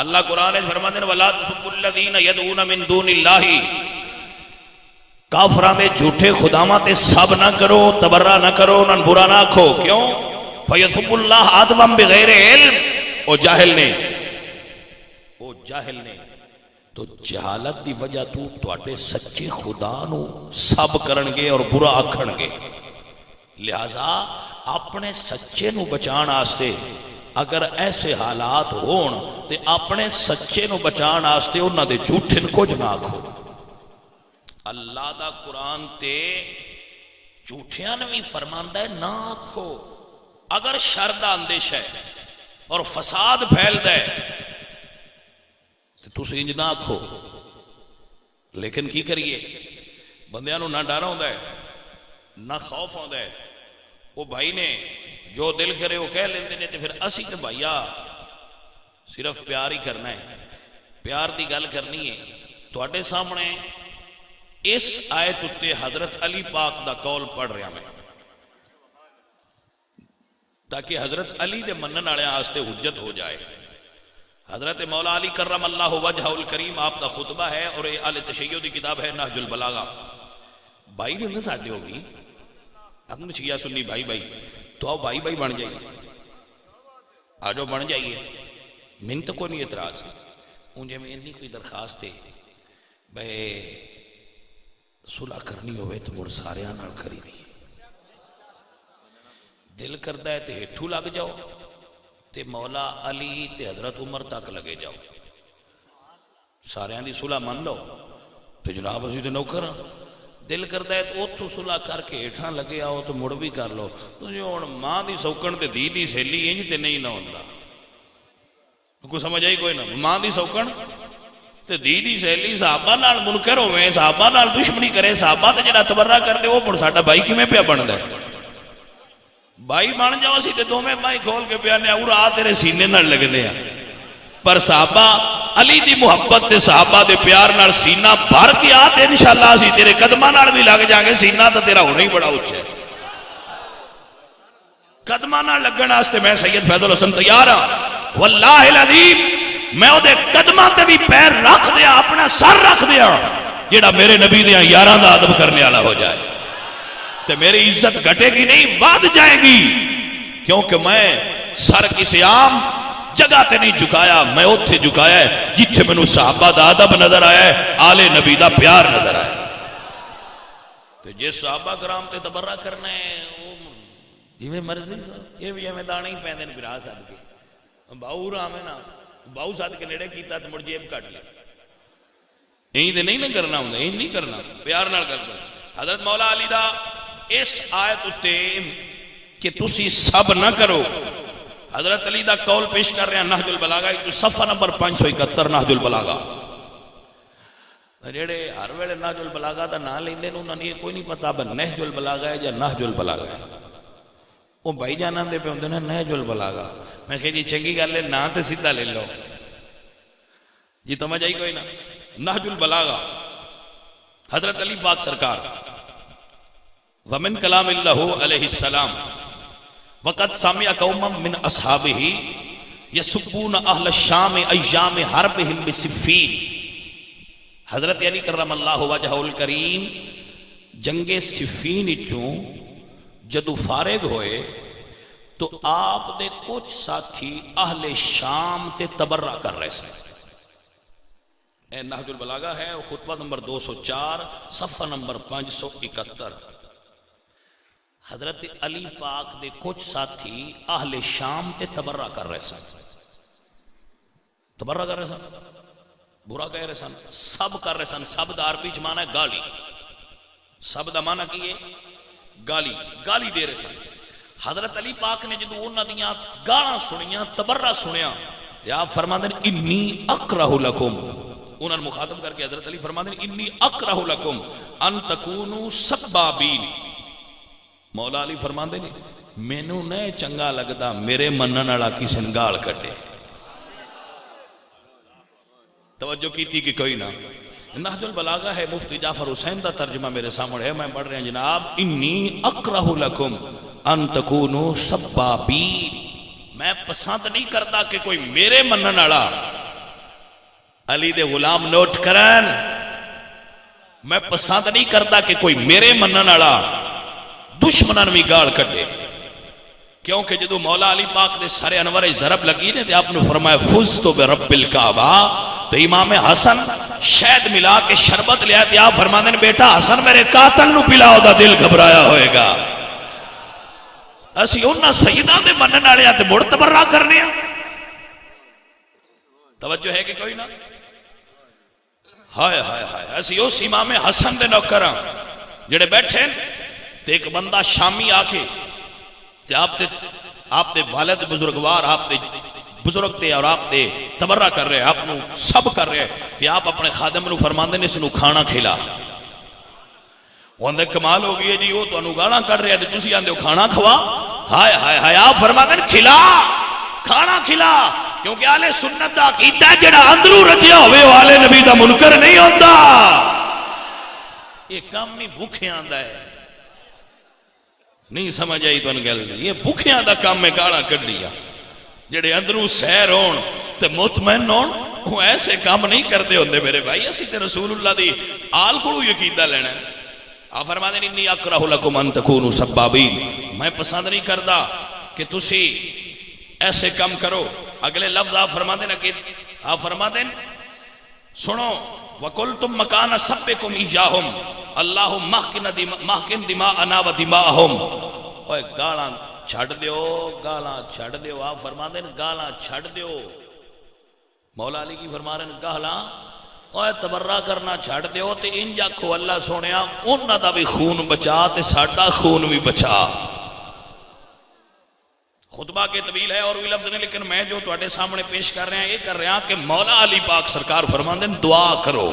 اللہ قرآن فرماتے ہیں وَلَا تُسُبُّوا الَّذِينَ يَدْعُونَ مِن دُونِ اللَّهِ کافران دے جھوٹے خدامہ تے سب نہ کرو تبرہ نہ کرو نہ برا نہ کھو. کیوں فَيَثُبُّ اللَّهَ عَدْوًا بِغَيْرِ عِلْم. او جاہل نے تو جہالت دی وجہ تو تواڈے سچے خدا نو سب کرنگے اور برا آکھنگے. لہذا اپنے سچے نو بچان آستے اگر ایسے حالات ہون تے اپنے سچے نو بچان آستے انہاں دے جھوٹے کچھ نہ آکھو. اللہ دا قرآن تے جھوٹیاں نے بھی فرماندہ ہے نہ آکھو. اگر شر دا اندیش ہے اور فساد پھیل دے تو تُس انج نہ آکھو. لیکن کی کریے بندیاں نو نہ ڈر ہوندا ہے نہ خوف ہوندا ہے. وہ بھائی نے جو دل کرے وہ کہہ لیندے نے تے پھر اسی تے بھائیا صرف پیار ہی کرنا ہے. پیار دی گل کرنی ہے. تواڈے سامنے اس آیت اتے حضرت علی پاک دا قول پڑھ رہا میں تاکہ حضرت علی دے منن والے واسطے حجت ہو جائے. حضرت مولا علی کرم اللہ وجہ الکریم آپ کا خطبہ ہے اور یہ اہل تشیع دی کتاب ہے نہج البلاغہ. بھائی بھی نہ ساتھ ہوگی اپنے شیعہ سنی بھائی بھائی تو آؤ بھائی بھائی بن جائیے, آجو بن جائیے. من تو کوئی نہیں اعتراض انجھے میں انہی کوئی درخواست ہے بے صلح کرنی ہوئے تو مڑ سارے آنال کری دی. دل کردہ ہے تے ہٹھو لگ جاؤ تے مولا علی تے حضرت عمر تک لگے جاؤ, سارے آن دی صلح من لو تے جناب اسی تے نوکر. دل کردہ ہے تو اتھو صلح کر کے ہٹھاں لگے آؤ تو مڑ بھی کر لو. تو جو ماں دی سوکن تے دی دی سہیلی انج تے نہیں نہ ہوندہ, کوئی سمجھ آئی کوئی نہ. ماں دی سوکن تے دی دی سہیلی صحابہ نال منکر ہوئے, صحابہ نال دشمنی کرے, صحابہ تے جڑا تبرہ کر دے وہ پڑ ساڑھا بھائی کی میں پیا بن دے. بھائی بن جاؤ سی تے دو میں بھائی کھول کے پیانے اور آ تیرے سینے نال لگ دیا. پر صحابہ علی دی محبت تے صحابہ دے پیار نال سینہ بھر کے آتے انشاءاللہ اسی تیرے قدمہ نال بھی لگ جائیں گے. سینہ تو تیرا ہونا ہی بڑا اچھا ہے. قدمہ نال لگن آستے میں سید فیض الحسن تیار ہاں واللہ العظیم میں او دے قدمہ تے بھی پیر رکھ دیا, اپنا سر رکھ دیا جیڑا میرے نبی دیا یاراں دا ادب کرنے والا ہو جائے تے میری عزت گھٹے گی نہیں بڑھ جائے گی. کیونکہ میں سر کسی عام جگہ تے نہیں جھکایا, میں اتھے جھکایا ہے جتھے میں صحابہ دا ادب نظر آیا ہے, آل نبی دا پیار نظر آیا ہے. تو جس صحابہ کرام تے تبرہ کرنا ہے جی میں مرضی سا یہ بھی ہمیں دانے ہی پیندے نے برا ساتھ کے باؤ رام ہے نا باؤ ساتھ کے نیڑے کیتا تو مڑ جیب کٹ لیا. یہی دے نہیں کرنا ہوں یہی نہیں کرنا, پیار نال کرنا. حضرت مولا علی دا اس آیت اتے کہ تسی سب نہ کرو, حضرت علی دا قول پیش کر رہے ہیں نہج البلاغہ تو صفحہ نمبر 571 نہج البلاغہ. جڑے ہر ویلے نہج البلاغہ دا نام لیندے نے انہاں نے کوئی نہیں پتا بن نہج البلاغہ ہے یا نہج البلاغہ ہے. وہ بھائی جاناں دے پہ ہوندے نے نہج البلاغہ. میں کہ جی چنگی گل ہے نا تے سیدھا لے لو جی سمجھ آئی کوئی نہ. نہج البلاغہ حضرت علی پاک سرکار ومن کلام اللہ علیہ السلام وقد سامع قوما من اصحابہ یسبون اہل الشام ایام حربہم بصفین. حضرت علی کرم اللہ وجہ الکریم جنگ صفین چوں جدو فارغ ہوئے تو آپ دے کچھ ساتھی اہل شام تے تبرہ کر رہے سن. اے نہج البلاغہ ہے خطبہ نمبر 204 صفحہ نمبر 571. حضرت علی پاک دے کچھ ساتھی اہل شام تے تبرہ کر رہے سن. تبرہ کر رہے سن, برا کہہ رہے سن, سب کر رہے سن. سب دا عربی معنی ہے گالی, سب دا معنی کی ہے گالی, گالی دے رہے سن. حضرت علی پاک نے جدو انہاں دیاں گالاں سنیاں تبرہ سنیا تے آپ فرماندے ہیں انی اکرہ لکم, انہاں نے مخاطب کر کے حضرت علی فرماندے ہیں انی اکرہ لکم ان تکونوا سبابین. مولا علی فرماندے ہیں مینوں نہیں چنگا لگدا میرے منن والا کسی نے گال کڈے. توجہ کیتی کہ کوئی نہ. نہج البلاغہ ہے مفتی جعفر حسین دا ترجمہ میرے سامنے ہے, میں پڑھ رہے ہیں جناب. انی اکرہ لکم ان تکونوا سبابین, میں پسند نہیں کرتا کہ کوئی میرے منن والا علی دے غلام نوٹ کرن, میں پسند نہیں کرتا کہ کوئی میرے منن والا دشمنان بھی گال کٹے. کیونکہ جدو مولا علی پاک دے سارے انور ضرب لگی نے تے آپ نے فرمایا فزتو برب الکعبہ, تو امام حسن شہد ملا کے شربت لیا تے آپ فرماندے نے بیٹا حسن میرے قاتل نو پلاؤ دا دل گھبرایا ہوئے گا. اسی انہاں سیدہ دے منن والے تے مڑ تبرہ کرنے ہیں. توجہ ہے کہ کوئی نہ. ہائے ہائے ہائے, اسی اس امام حسن دے نوکراں جڑے بیٹھے تے ایک بندہ شامی آ کے تے آپ دے والد بزرگوار آپ دے بزرگ تے اور آپ دے تبرہ کر رہے, آپ نو سب کر رہے کہ آپ اپنے خادم نو فرماندے نے اس نو کھانا کھلا. وہ اندر کمال ہو گئی ہے جی وہ تو انو گانا کر رہے ہیں تسی آندے ہو کھانا کھوا. ہائے ہائے ہائے, آپ فرماندے نے کھلا کھانا کھلا, کیونکہ آلے سنت دا عقیدہ ہے جڑا اندروں رکھیا ہوئے والے نبی دا منکر نہیں ہوندا. یہ کام نہیں بھوکے آندا ہے, نہیں سمجھ آئی تو ان گل یہ بھوکیاں دا کام میں گاڑا کر لیا. جڑے اندروں سیر ہون تے مطمئن ہون وہ ایسے کام نہیں کرتے ہوندے میرے بھائی. اسی تے رسول اللہ دی آل کو یقیدہ لینا ہے. آپ فرماتے ہیں انی اکرہ لکم ان تکونوا سبابین، میں پسند نہیں کرتا کہ تسی ایسے کام کرو. اگلے لفظ آپ فرماتے ہیں کہ آپ فرماتے ہیں سنو وَقُلْتُمْ مَكَانَ سَبِّكُمْ إِيَّاهُمْ اللَّهُمْ مَحْكِنْ دِمَاءَنَا وَدِمَاءَهُمْ. اوہ گالاں چھڑ دیو، گالاں چھڑ دیو. آپ فرماتے ہیں گالاں چھڑ دیو. مولا علی کی فرما رہے ہیں گالاں اوہ تبرہ کرنا چھڑ دیو تے ان جاکھو اللہ سونیا انہاں دا بھی خون بچا تے ساڈا خون بھی بچا. خطبہ کے طویل ہے اور بھی لفظ نہیں، لیکن میں جو تواڈے سامنے پیش کر رہے ہیں یہ کر رہے ہیں کہ مولا علی پاک سرکار فرماندے ہیں دعا کرو،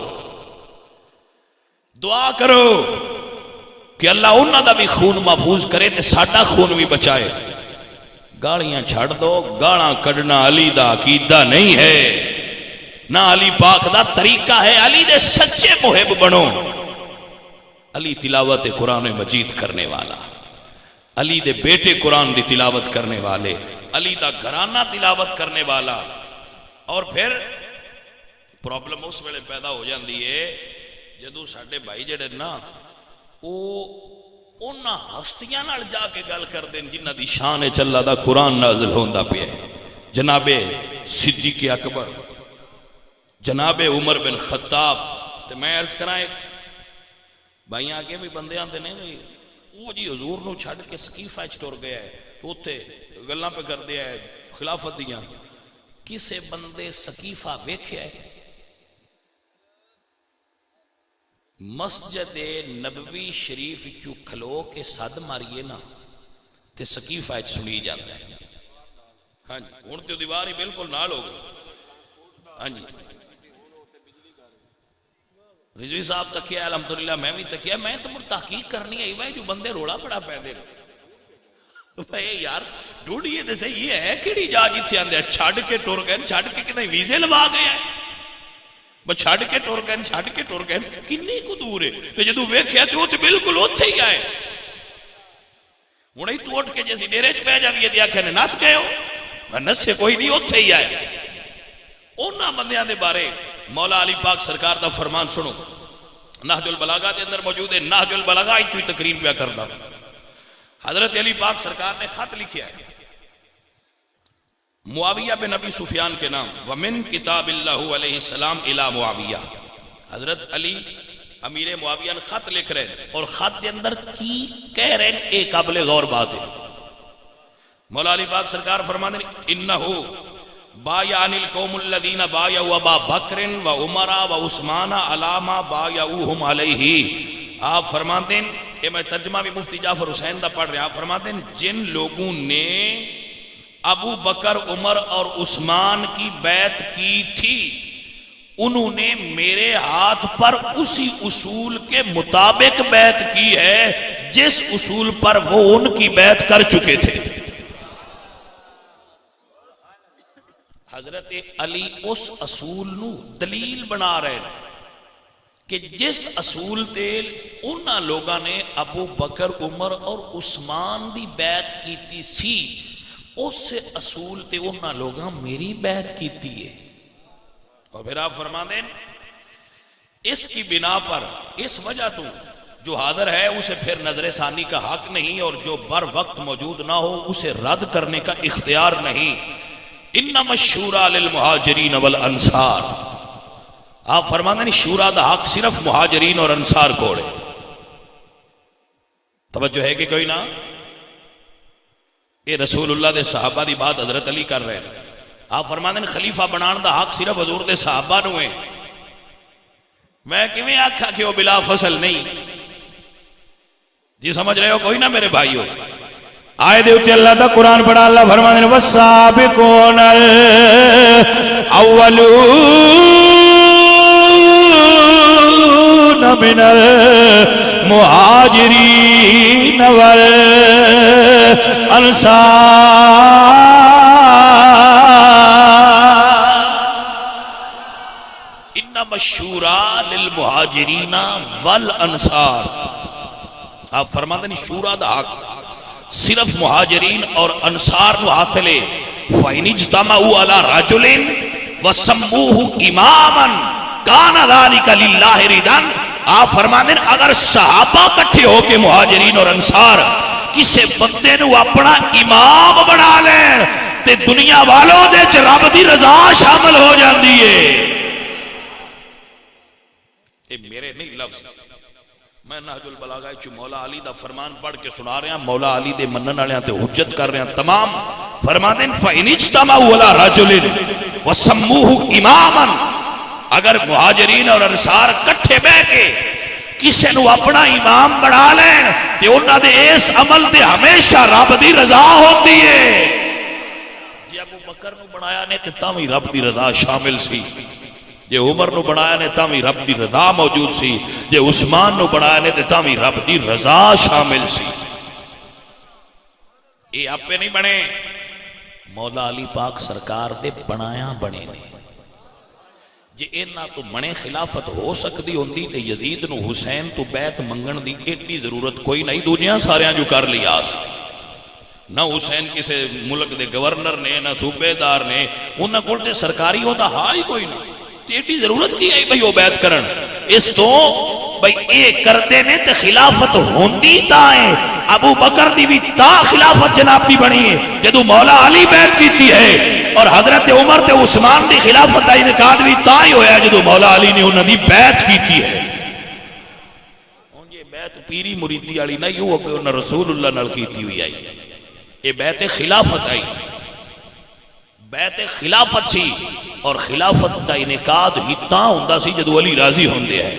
دعا کرو کہ اللہ انہاں دا بھی خون محفوظ کرے تے ساڈا خون بھی بچائے. گالیاں چھڑ دو. گالاں کڈنا علی دا عقیدہ نہیں ہے، نہ علی پاک دا طریقہ ہے. علی دے سچے محب بنو. علی تلاوت قرآن مجید کرنے والا، علی دے بیٹے قرآن دی تلاوت کرنے والے، علی دا گھرانہ تلاوت کرنے والا. اور پھر پرابلم اس ویلے پیدا ہو جاندی ہے جدو ساڈے بھائی جڑے نا او انہاں ہستیاں نال جا کے گل کر دیں جنہ دی شان اللہ دا قرآن نازل ہوندا پیا. جناب صدیق اکبر، جناب عمر بن خطاب. تے میں عرض کراں ایک بھائی آگے بھی بندے آندے نے بھائی وہ جی حضور نو چھڑ کے سقیفہ وچ ٹر گیا ہے تو اوتھے گلاں پہ کر دیا ہے خلافت دیاں. کسے بندے سقیفہ ویکھیا ہے؟ مسجد نبوی شریف چو کھلو کے صد ماریے نا تے سقیفہ وچ سنی جاتا ہے. ہاں جی ہن تے دیوار ہی بالکل نال ہو گئی. ہاں جی رضوی صاحب تکیا الحمدللہ میں بھی تکیا. میں تو مر تحقیق کرنی ہے بھائی جو بندے روڑا پڑا پہ دے بھائی یار ڈھونڈیے تے صحیح یہ ہے کیڑی جا جتھے آندے چھڑ کے ٹر گئے، چھڑ کے کتنے ویزے لوا گئے ہیں، بس چھڑ کے ٹر گئے، چھڑ کے ٹر گئے. کنی کو دور ہے تے جدوں ویکھیا تے او تے بالکل اوتھے ہی آئے. ہن تو اٹھ کے جیسی ڈیرے چ پہ جاویے تے آکھے نے نس گئے ہو، نسے کوئی نہیں اوتھے ہی آئے. انہاں بندیاں دے بارے مولا علی پاک سرکار دا فرمان سنو. نہج البلاغہ دے اندر موجود ہے. نہج البلاغہ ایچوئی تقریر پیا کردا. حضرت علی پاک سرکار نے خط لکھیا ہے معاویہ بن ابی سفیان کے نام. ومن کتاب اللہ علیہ السلام الی معاویہ. حضرت علی امیر معاویہ نے خط لکھ رہے ہیں اور خط دے اندر کی کہہ رہے ہیں ایک قابل غور بات ہے. مولا علی پاک سرکار فرماتے ہیں انہو بایعن القوم الذین بایعوا ابا بکر و عمر و عثمان علی ما بایعوہم علیہ. آپ فرماتے ہیں یہ میں ترجمہ بھی مفتی جعفر حسین دا پڑھ رہے ہیں. آپ فرماتے ہیں جن لوگوں نے ابو بکر عمر اور عثمان کی بیعت کی تھی انہوں نے میرے ہاتھ پر اسی اصول کے مطابق بیعت کی ہے جس اصول پر وہ ان کی بیعت کر چکے تھے. حضرت علی اس اصول نو دلیل بنا رہے ہیں کہ جس اصول تے انہاں لوگاں نے ابو بکر عمر اور عثمان دی بیعت کیتی سی اس اصول تے انہاں لوگاں میری بیعت کیتی ہے. اور پھر آپ فرما دیں اس کی بنا پر اس وجہ تو جو حاضر ہے اسے پھر نظر ثانی کا حق نہیں اور جو بر وقت موجود نہ ہو اسے رد کرنے کا اختیار نہیں. انما الشورى للمہاجرین والانصار. آپ فرماتے ہیں شورا دا حق صرف مہاجرین اور انصار کو ہے. توجہ ہے کہ کوئی نہ یہ رسول اللہ دے صحابہ دی بات حضرت علی کر رہے ہیں. آپ فرماتے ہیں خلیفہ بنان دا حق صرف حضور دے صحابہ نو ہے. میں کیویں آکھا کہ وہ بلا فصل نہیں جی سمجھ رہے ہو کوئی نہ میرے بھائیو. آئے دے اتے اللہ دا قرآن پڑھا. اللہ فرماتے ہیں والسابقون الاولون من المہاجرین والانصار انما الشورى للمہاجرین والانصار. آپ فرماتے ہیں شورا دا حق صرف مہاجرین اور انصار نو حاصل ہے فَإِنِ اجْتَمَعُوا عَلَى رَجُلٍ وَسَمُّوهُ إِمَامًا كَانَ ذَلِكَ لِلَّهِ رِضًا۔ آپ فرماتے ہیں اگر صحابہ کٹھے ہو کے مہاجرین اور انصار کسے بندے نو اپنا امام بنا لیں تے دنیا والوں دے چ رب دی رضا شامل ہو جاندی ہے۔ اے میرے نہیں لفظ، میں نہج البلاغہ چ مولا علی دا فرمان پڑھ کے سنا رہا ہوں، مولا علی دے منن والےاں تے حجت کر رہے ہیں تمام۔ فرماتے ہیں فَإِنِ اجْتَمَعُوا عَلَى رَجُلٍ وَسَمُّوهُ إِمَامًا، اگر مہاجرین اور انصار کٹھے بیٹھ کے کسے نو اپنا امام بنا لین تے انہاں دے اس عمل تے ہمیشہ رب دی رضا ہوتی ہے۔ جی ابو بکر نو بنایا نے تے تاں وی رب دی رضا شامل سی، جے عمر نو بنایا نے تاں وی رب دی رضا موجود سی، جے عثمان نو بنایا نے تے تاں وی رب دی رضا شامل سی۔ اے آپے نہیں بنے، مولا علی پاک سرکار دے بنایا بنے نے۔ جے اینا تو بنے خلافت ہو سکتی ہوندی تے یزید نو حسین تو بیعت منگن دی ایڈی ضرورت کوئی نہیں، دنیا سارے جو کر لیا سی۔ نہ حسین کسے ملک دے گورنر نے نہ صوبے دار نے، انہاں کول تے سرکاری ہوتا ہائی کوئی نہیں، تے ایڈی ضرورت کی ہے بھئی وہ بیعت کرن۔ اس تو بھئی اے کردے نے تے خلافت ہوندی تائیں، ابو بکر دی بھی تا خلافت جناب دی بنی ہے جدو مولا علی بیعت کیتی ہے، اور حضرت عمر تے عثمان دی خلافت دا انعقاد بھی تا ہی ہویا جدو مولا علی نے انہوں نے بیعت کیتی ہے۔ یہ بیعت پیری مریدی والی نہیں ہو کہ انہوں نے رسول اللہ نال کیتی ہوئی آئی، یہ بیعت خلافت آئی، بیعت خلافت سی، اور خلافت دا انعقاد ہی تا ہوندا سی جدو علی راضی ہوندے ہے۔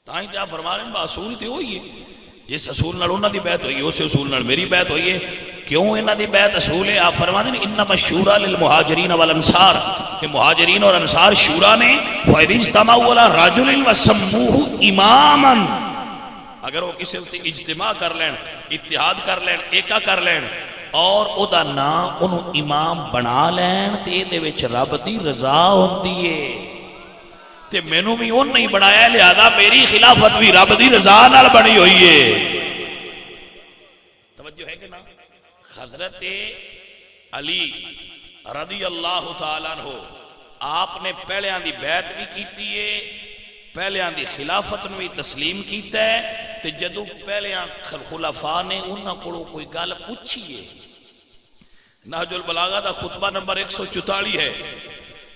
تائیں تے آپ فرما رہے ہیں باصول تے ہوئی ہے، جس اصول نال انہاں دی بیعت ہوئی ہے اسی اصول نال میری بیعت ہوئی ہے۔ کیوں انہاں دی بیعت اصول ہے؟ آپ فرماتے ہیں انما الشورى للمہاجرین والانصار، کہ مہاجرین اور انصار شورا نے فَإِنِ اجْتَمَعُوا عَلَى رَجُلٍ وَسَمُّوهُ إِمَامًا، اگر وہ کسی تے اجتماع کر لین، اتحاد کر لین، ایکا کر لین اور او دا نام انہوں امام بنا لین تے دے وچ رب دی رضا ہوندی ہے، تے مینوں بھی اون نہیں بنایا لہذا میری خلافت بھی رب دی رضا نال بنی ہوئی ہے۔ توجہ ہے کہ نا؟ حضرت علی رضی اللہ تعالیٰ عنہ آپ نے پہلیاں دی بیعت بھی کیتی ہے، پہلیاں دی خلافت نو بھی تسلیم کیتا ہے، تے جدو پہلیاں خلفاء نے انہاں کو کوئی گل پوچھی ہے، نہج البلاغہ دا خطبہ نمبر 144 ہے،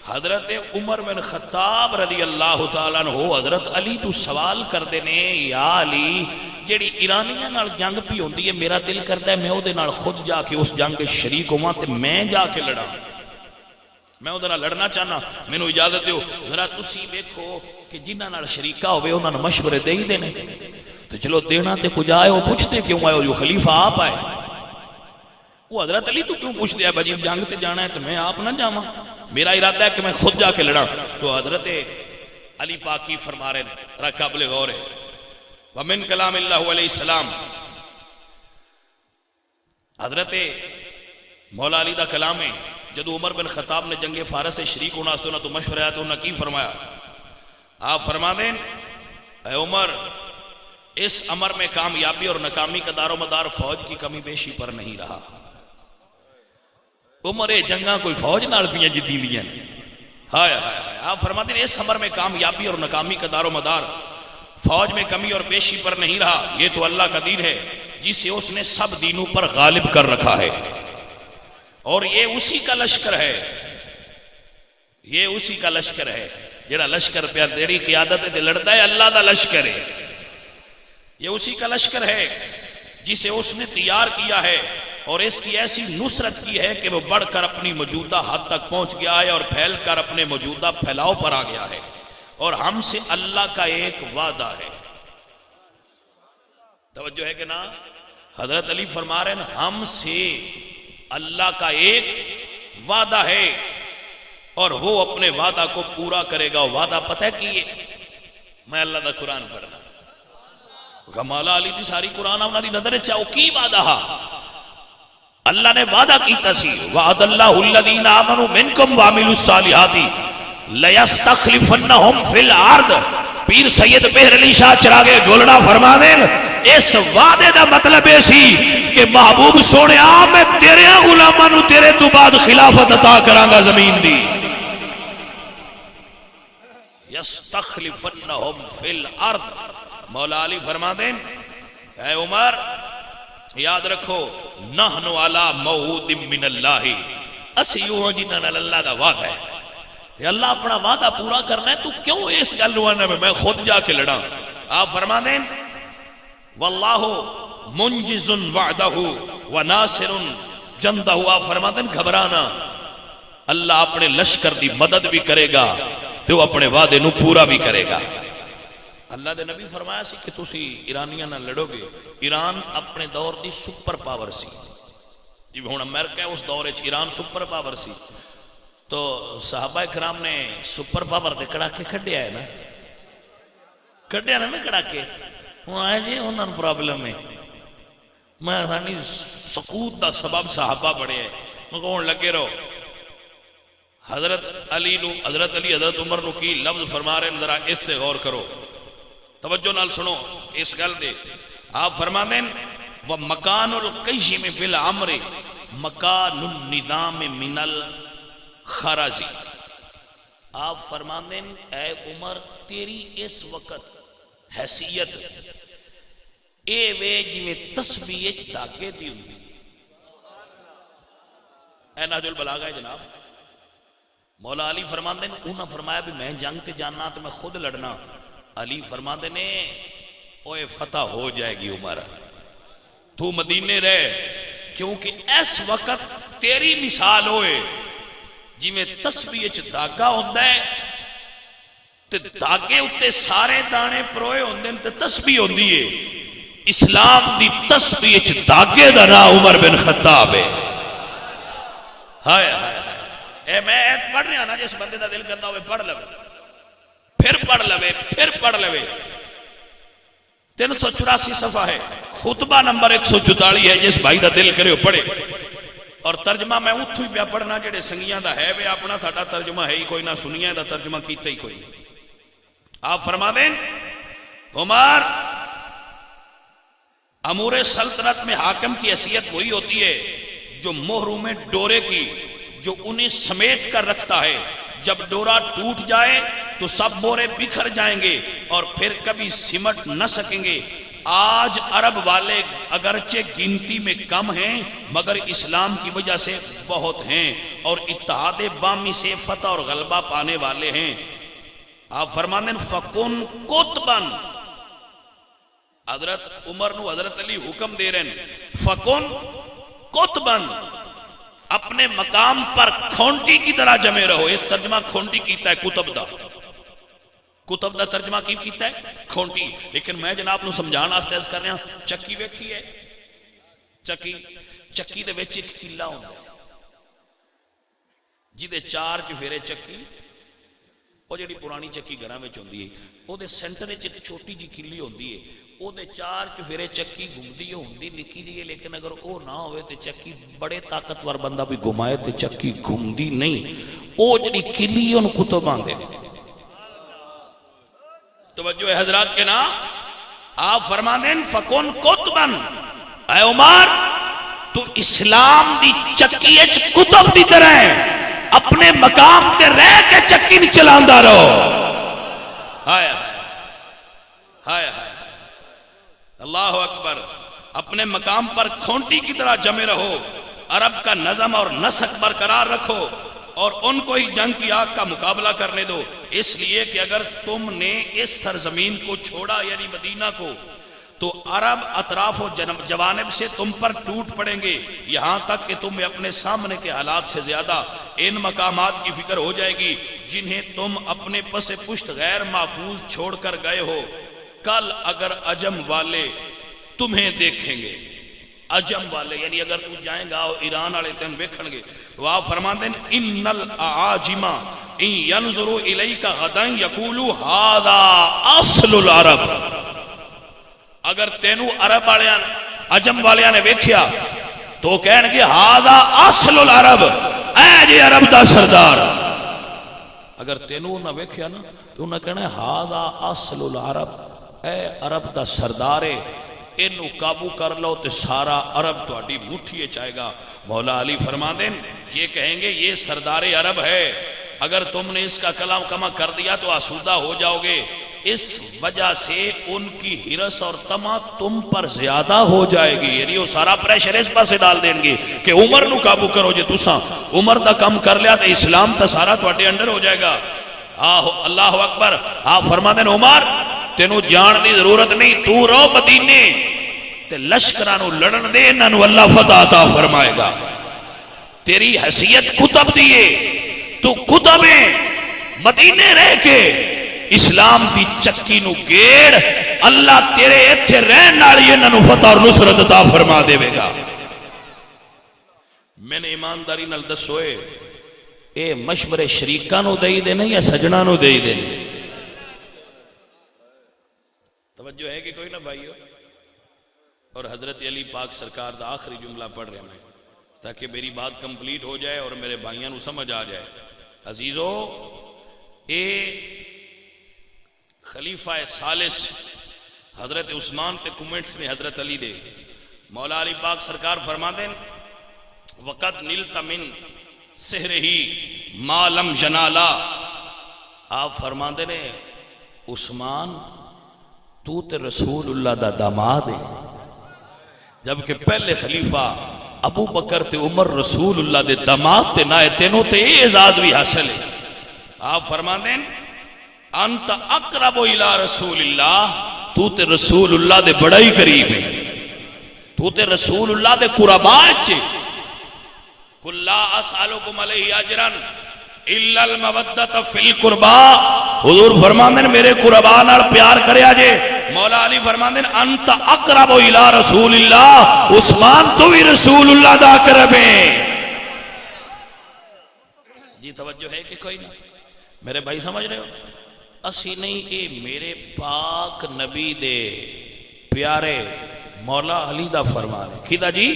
حضرت عمر بن خطاب رضی اللہ تعالیٰ عنہ حضرت علی تو سوال کر دینے، یا علی جیڑی ایرانیاں نال جنگ پی ہوندی ہے میرا دل کرتا ہے میں او دے نال خود جا کے اس جنگ کے شریک ہوں تے میں جا کے لڑا، میں او دے نال لڑنا چاہنا، میں نو اجازت دیو۔ ذرا تسی دیکھو کہ جنہ نال شریکہ ہوئے انہاں نے مشورے دے ہی دینے، تو چلو دینا تے کچھ آئے وہ پوچھتے کیوں آئے، جو خلیفہ آپ آئے، وہ حضرت علی تو کیوں پوچھ دیا بھائی جنگ تے جانا ہے تو میں آپ نہ جاواں، میرا ارادہ ہے کہ میں خود جا کے لڑا۔ تو حضرت علی پاکی فرما رہے ہیں، قابل غور ہے، ومن کلام اللہ علیہ السلام، حضرت مولا علی دا کلام ہے، جدو عمر بن خطاب نے جنگ فارس سے شریک ہونا اس تو مشورہ آیا تو انہوں نے کی فرمایا؟ آپ فرما دیں اے عمر، اس امر میں کامیابی اور ناکامی کا دار و مدار فوج کی کمی بیشی پر نہیں رہا۔ عمر جنگاں کوئی فوج نال پیاں جتی لیاں، ہائے ہائے ہائے، آپ فرماتے ہیں اس امر میں کامیابی اور ناکامی کا دار و مدار فوج میں کمی اور بیشی پر نہیں رہا، یہ تو اللہ کا دین ہے جسے اس نے سب دینوں پر غالب کر رکھا ہے، اور یہ اسی کا لشکر ہے، یہ اسی کا لشکر ہے، جڑا لشکر پہ تیری قیادت تے لڑتا ہے اللہ دا لشکر ہے، یہ اسی کا لشکر ہے جسے اس نے تیار کیا ہے، اور اس کی ایسی نصرت کی ہے کہ وہ بڑھ کر اپنی موجودہ حد تک پہنچ گیا ہے اور پھیل کر اپنے موجودہ پھیلاؤ پر آ گیا ہے، اور ہم سے اللہ کا ایک وعدہ ہے۔ توجہ ہے کہ نا؟ حضرت علی فرما رہے ہیں ہم سے اللہ کا ایک وعدہ ہے اور وہ اپنے وعدہ کو پورا کرے گا۔ وعدہ پتہ ہے کہ میں اللہ دا قرآن پڑھنا غمالہ علی دی ساری قرآن انہاں دی نظر چاہو کی وعدہ ہا، اللہ نے وعدہ کیتا سی وعد اللہ الذین آمنوا منکم وعملوا الصالحات لیستخلفنہم فی الارض۔ پیر سید بہر علی شاہ چراغے گولڑا فرما دیں اس وعدے دا مطلب یہ سی کہ محبوب سونے میں تیرے غلاماں نو تیرے تو بعد خلافت عطا کراں گا زمین دی. یستخلفنہم فی الارض. مولا علی فرما دیں اے عمر یاد رکھو نحن علی موعود من اللہ، اسی یوں جنہاں نال اللہ دا وعدہ ہے کہ اللہ اپنا وعدہ پورا کرنا ہے، تو کیوں اس گل نوانا میں خود جا کے لڑا. آپ فرما دیں واللہ منجز وعدہ وناصر جندہ. آپ فرما دیں گھبرانا، اللہ اپنے لشکر دی مدد بھی کرے گا تو اپنے وعدے نو پورا بھی کرے گا. اللہ دے نبی فرمایا سی کہ تسی ایرانیاں نہ لڑو گے. ایران اپنے دور دی سپر پاور سی، جی ہن امریکہ اس دور وچ ایران سپر پاور سی، تو صحابہ کرام نے سپر پاور دے کڑا کے کھڈیا ہے نا، کھڈیا نا کڑا کے. ہن آئے جی انہاں نوں پرابلم ہے، میں سانی سقوط دا سبب صحابہ بڑے ہیں. میں کہون لگے رہو حضرت علی حضرت عمر نو کی لفظ فرما رہے ہیں، ذرا اس تے غور کرو، توجہ نال سنو اس گل دے. آپ فرما دیں وَمَكَانُ الْقَيْشِمِ بِالْعَمْرِ مَكَانُ النِّظَامِ مِنَ الْخَرَزِ. آپ فرما دیں اے عمر تیری اس وقت حیثیت اے وے جی میں تسبیح داگے دی ہوندی. اے نہج البلاغہ ہے جناب. مولا علی فرما دیں انہاں فرمایا بھی میں جنگ تے جاننا تو میں خود لڑنا. علی فرما دے نے اوے فتح ہو جائے گی عمر، تو مدینے رہ، کیونکہ اس وقت تیری مثال ہوئے جی میں تسبیح چ داگا ہوندا ہے تے داگے اتے سارے دانے پروئے ہوندے تے تسبیح ہوندی ہے. اسلام دی تسبیح چ داگے دا نام عمر بن خطاب ہے. ہائے ہائے اے میں ایت پڑھ رہا نا، جس بندے دا دل کردا ہوئے پڑھ لوے، پھر پڑھ لوے، پھر پڑھ لوے. 384 صفحہ ہے، خطبہ نمبر 144 ہے، جس بھائی دا دل کرے پڑھے. اور ترجمہ میں اتھو ہی پیا پڑھنا جڑے سنگیاں دا ہے، وے اپنا تھاڑا ترجمہ ہے ہی کوئی نہ، سنیاں دا ترجمہ کیتا ہی کوئی نہیں. آپ فرما دیں عمر امور سلطنت میں حاکم کی حیثیت وہی ہوتی ہے جو محروم ڈورے کی، جو انہیں سمیٹ کر رکھتا ہے. جب ڈورا ٹوٹ جائے تو سب مورے بکھر جائیں گے اور پھر کبھی سمٹ نہ سکیں گے. آج عرب والے اگرچہ گنتی میں کم ہیں مگر اسلام کی وجہ سے بہت ہیں اور اتحاد بامی سے فتح اور غلبہ پانے والے ہیں. آپ فرماندے فکن قطبن. حضرت عمر نو حضرت علی حکم دے رہے ہیں فکن قطبن، اپنے مقام پر کھونٹی کی طرح جمے رہو. اس ترجمہ کھونٹی کیتا ہے کتب دا، کتب دا ترجمہ کی کیتا ہے کھونٹی. لیکن میں جناب نو سمجھان واسطے عرض کر رہا ہوں چکی ویکھی ہے، چکی دے وچ ایک کلا ہوندا ہے جدے 4 چفیرے چکی، وہ جڑی پرانی چکی گھراں وچ ہوندی ہے، او دے سینٹر وچ ایک چھوٹی جی کلی ہوندی ہے، او دے 4 چفیرے چکی گھومدی ہوندی نکی جی. لیکن اگر او نہ ہوئے تے چکی بڑے طاقتور بندہ بھی گھمائے تے چکی گھومدی نہیں. او جڑی کلی ان کتب آندے. توجہ ہے حضرات کے نام. آپ فرما دیں فکن قطبن، اے عمر تو اسلام دی چکی اچ کتب دی طرح ہے، اپنے مقام تے رہ کے چکی نہیں چلاندہ رہو. ہائے ہائے ہائے اللہ اکبر. اپنے مقام پر کھونٹی کی طرح جمے رہو، عرب کا نظم اور نسق برقرار رکھو اور ان کو ہی جنگ کی آگ کا مقابلہ کرنے دو. اس لیے کہ اگر تم نے اس سرزمین کو چھوڑا یعنی مدینہ کو تو عرب اطراف و جوانب سے تم پر ٹوٹ پڑیں گے، یہاں تک کہ تمہیں اپنے سامنے کے حالات سے زیادہ ان مقامات کی فکر ہو جائے گی جنہیں تم اپنے پس پشت غیر محفوظ چھوڑ کر گئے ہو. کل اگر عجم والے تمہیں دیکھیں گے، عجم والے یعنی اگر تو جائیں گا ایران والے تم دیکھیں گے، تو آپ فرماتے ہیں ان الاعاجم ان ينظروا الیک غدا یقولوا ھذا اصل العرب. اگر تینو عرب والیاں عجم والیاں نے ویکھیا تو کہن گے ھذا اصل العرب، اے جی عرب دا سردار. اگر تینو نہ ویکھیا نا تو انہاں کہنا ھذا اصل العرب، اے عرب دا سردار ہے. اینو قابو کر لو تو سارا عرب تہاڈی مٹھی وچ آئے گا. مولا علی فرماندے یہ کہیں گے یہ سردار عرب ہے، اگر تم نے اس کا کلام کما کر دیا تو آسودہ ہو جاؤ گے. اس وجہ سے ان کی ہرس اور طمع تم پر زیادہ ہو جائے گی، یعنی وہ سارا پریشر اس پاسے ڈال دیں گے کہ عمر نو قابو کرو. جے تساں عمر دا کم کر لیا تو اسلام تا سارا تواڈے انڈر ہو جائے گا. اللہ اکبر. آپ فرما دیں عمر تینوں جان دی ضرورت نہیں، تو رو مدینے تے لشکرانو لڑن دے، انہاں نو اللہ فتح عطا فرمائے گا. تیری حیثیت کتب دیے، تو کتبیں مدینے رہ کے اسلام دی چکی نو گیڑ، اللہ تیرے ایتھے رہن نالی انہاں نو فتح اور نصرت عطا فرما دے گا. میں نے ایمانداری نال دسوئے اے مشورے شریکاں نو دئی دے یا سجنا نو دئی دے؟ توجہ ہے کہ کوئی نہ بھائیو؟ اور حضرت علی پاک سرکار دا آخری جملہ پڑھ رہے ہیں تاکہ میری بات کمپلیٹ ہو جائے اور میرے بھائیاں نو سمجھ آ جائے. عزیزو، اے خلیفہ ثالث حضرت عثمان تے کومنٹس نے حضرت علی دے. مولا علی پاک سرکار فرما دیں وقت نلت من سحرہی ما لم جنالا. آپ فرما دیں عثمان تو تے رسول اللہ دا داماد ہے، جبکہ پہلے خلیفہ ابو بکر تے عمر رسول اللہ دے داماد تے نائے، تینوں تے یہ اعزاز بھی حاصل ہے. آپ فرما دیں انت اقرب الى رسول اللہ، تو تے رسول اللہ دے بڑا ہی قریب ہے، تو تے رسول اللہ دے قربات چھے. قل لا اسألکم علیہ اجرا الا المودۃ فی القربا. حضور فرماندے میرے قربا نال پیار کریا جے. مولا علی فرماندے انت اقرب الى رسول اللہ، عثمان تو بھی رسول اللہ دا اقرب ہے. جی توجہ ہے کہ کوئی نہ؟ میرے بھائی سمجھ رہے ہو؟ اسی نہیں، اے میرے پاک نبی دے پیارے مولا علی دا فرمان ہے. کیدا جی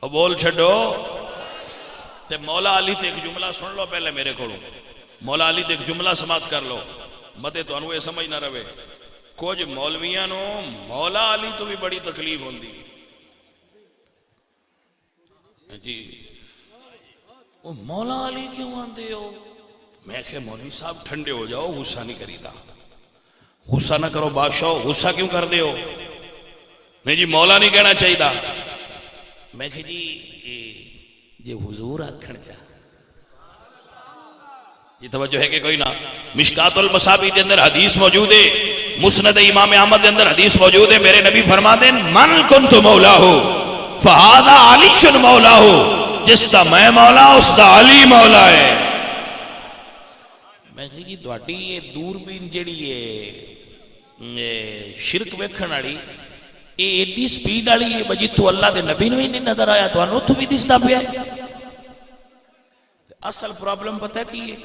او بول چھڈو تے مولا علی تے ایک جملہ سن لو پہلے میرے کو. مولا علی تے ایک جملہ سماعت کر لو، متے تو انو یہ سمجھ نہ رہے کچھ مولویاں نو مولا علی تو بھی بڑی تکلیف ہوندی جی. وہ مولا علی کیوں آندے ہو؟ میں کہ مولوی صاحب ٹھنڈے ہو جاؤ، غصہ نہیں کریدا. غصہ نہ کرو بادشاہ، غصہ کیوں کر دے ہو؟ نہیں جی مولا نہیں کہنا چاہیے. میں کہ جی حضور آکھن چاہ. جی توجہ ہے کہ کوئی نہ؟ مشکات المصابیح دے اندر حدیث موجود ہے، مسند امام احمد دے اندر حدیث موجود ہے. میرے نبی فرما دیں من کنت مولا ہو فہذا علی مولا ہو، جس دا میں مولا اس دا علی مولا ہے. میں کہ جی تواڈی یہ دوربین جیڑی ہے شرک ویکھن والی، اے ایڈی سپیڈ والی ہے بجی تو اللہ دے نبی نو ہی نہیں نظر آیا، تو انو تو بھی دسدا پیا. اصل پرابلم پتہ کی ہے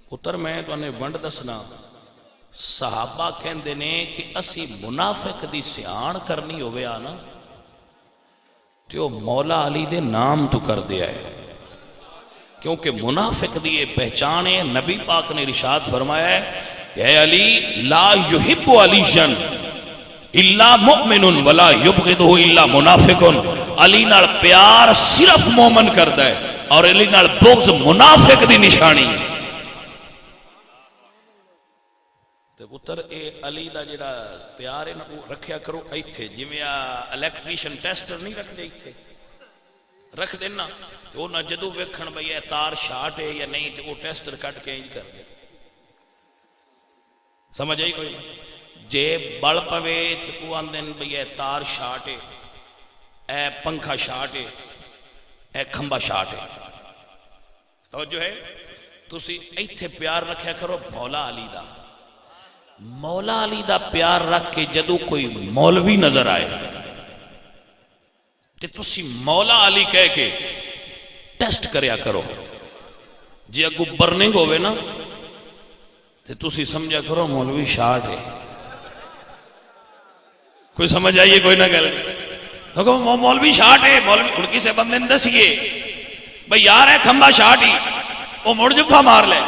پتر؟ میں تو انہیں ونڈ دسنا. صحابہ کہندے نے کہ اسی منافق دی سیان کرنی ہوئے آنا تو وہ مولا علی دے نام تو کر دیا ہے، کیونکہ منافق دی یہ پہچان ہے. نبی پاک نے ارشاد فرمایا ہے اے علی لا یحب علی جن الا مؤمن ولا یبغضہ الا منافق. علی نال پیار صرف مومن کردا ہے اور علی نال بغض منافق دی نشانی ہے. تے پتر اے علی دا جڑا پیار ہے نا وہ رکھیا کرو ایتھے، جویں الیکٹریشن ٹیسٹر نہیں رکھ دے ایتھے رکھ دینا، وہ نہ جدو ویکھن بھئی اے تار شارٹ ہے یا نہیں تے وہ ٹیسٹر کٹ کے انج کر دے. سمجھ آئی کوئی؟ جے بڑھ پوے تے وہ آندن بھئی اے تار شارٹ ہے، اے پنکھا شارٹ ہے، اے کھمبا شارٹ ہے. توجہ ہے؟ تسی ایتھے پیار رکھیا کرو مولا علی دا. مولا علی دا پیار رکھ کے جدو کوئی مولوی نظر آئے تے تسی مولا علی کہہ کے ٹیسٹ کریا کرو. جی اگو برننگ ہوئے نا تے تسی سمجھا کرو مولوی شارٹ ہے. کوئی سمجھ آئیے کوئی نہ گل مولوی شارٹ ہے. مولوی کھڑکی سے بندے نے دسیے بھئی یار ہے کھمبا شارٹ ہی، وہ مڑ جبھا مار لے،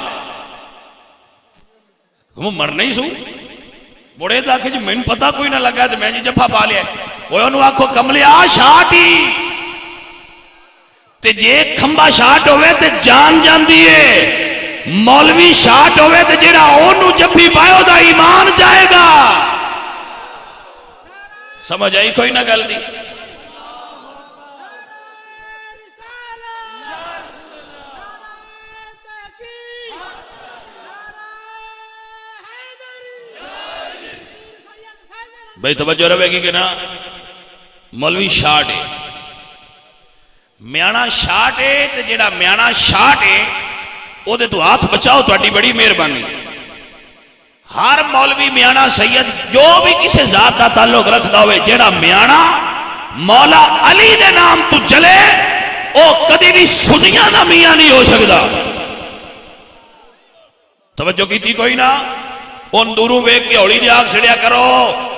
وہ مرنا ہی سو مڑے تو آخر جی میں پتا کوئی نہ لگا تو میں جی جفا پا لیا وہ انہوں آخو کملیا شاٹ ہی تے جے کھمبا شاٹ ہوئے تے جان جاندی ہے مولوی شاٹ ہوئے تے جیڑا انہوں جفی پائے دا ایمان جائے گا سمجھ آئی کوئی نہ گل دی بھئی توجہ رہے گی کہ نا مولوی شاٹ ہے میانا شاٹ ہے تے جیڑا میانا شاٹ ہے او دے تو ہاتھ بچاؤ تو اٹھی بڑی مہربانی ہر مولوی میانا سید جو بھی کسی ذات کا تعلق رکھتا ہوئے جیڑا میانا مولا علی دے نام تو چلے او کدی بھی سزیاں نہ میاں نہیں ہو سکتا توجہ کی تھی کوئی نہ ان دوروں بیک کے ہوڑی دے آگ سڑیا کرو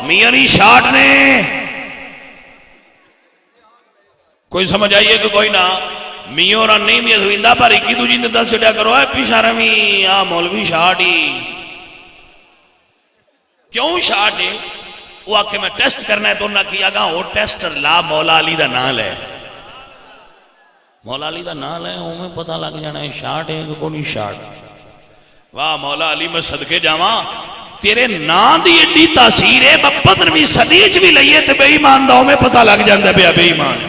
میاں نہیں شاٹ نے کوئی سمجھ آئیے کہ کوئی نہ میوں اور نہیں میاں زویندہ پر ایک ہی دو جی دس سڑیا کرو اے پیشہ رمی آ مولوی شاٹ ہی کیوں شاٹ ہے وہ آکے میں ٹیسٹ کرنا ہے تو نہ کیا گا وہ ٹیسٹر لا مولا علی دا نال ہے مولا علی دا نال ہے وہ میں پتہ لگ جانا ہے شاٹ ہے کہ کونی شاٹ واہ مولا علی میں صدقے جاواں تیرے نام دی ایڈی تاثیر ہے 15ویں صدیچ بھی لئیے تے بے ایمان دا میں پتہ لگ جاندہ ہے بے ایمان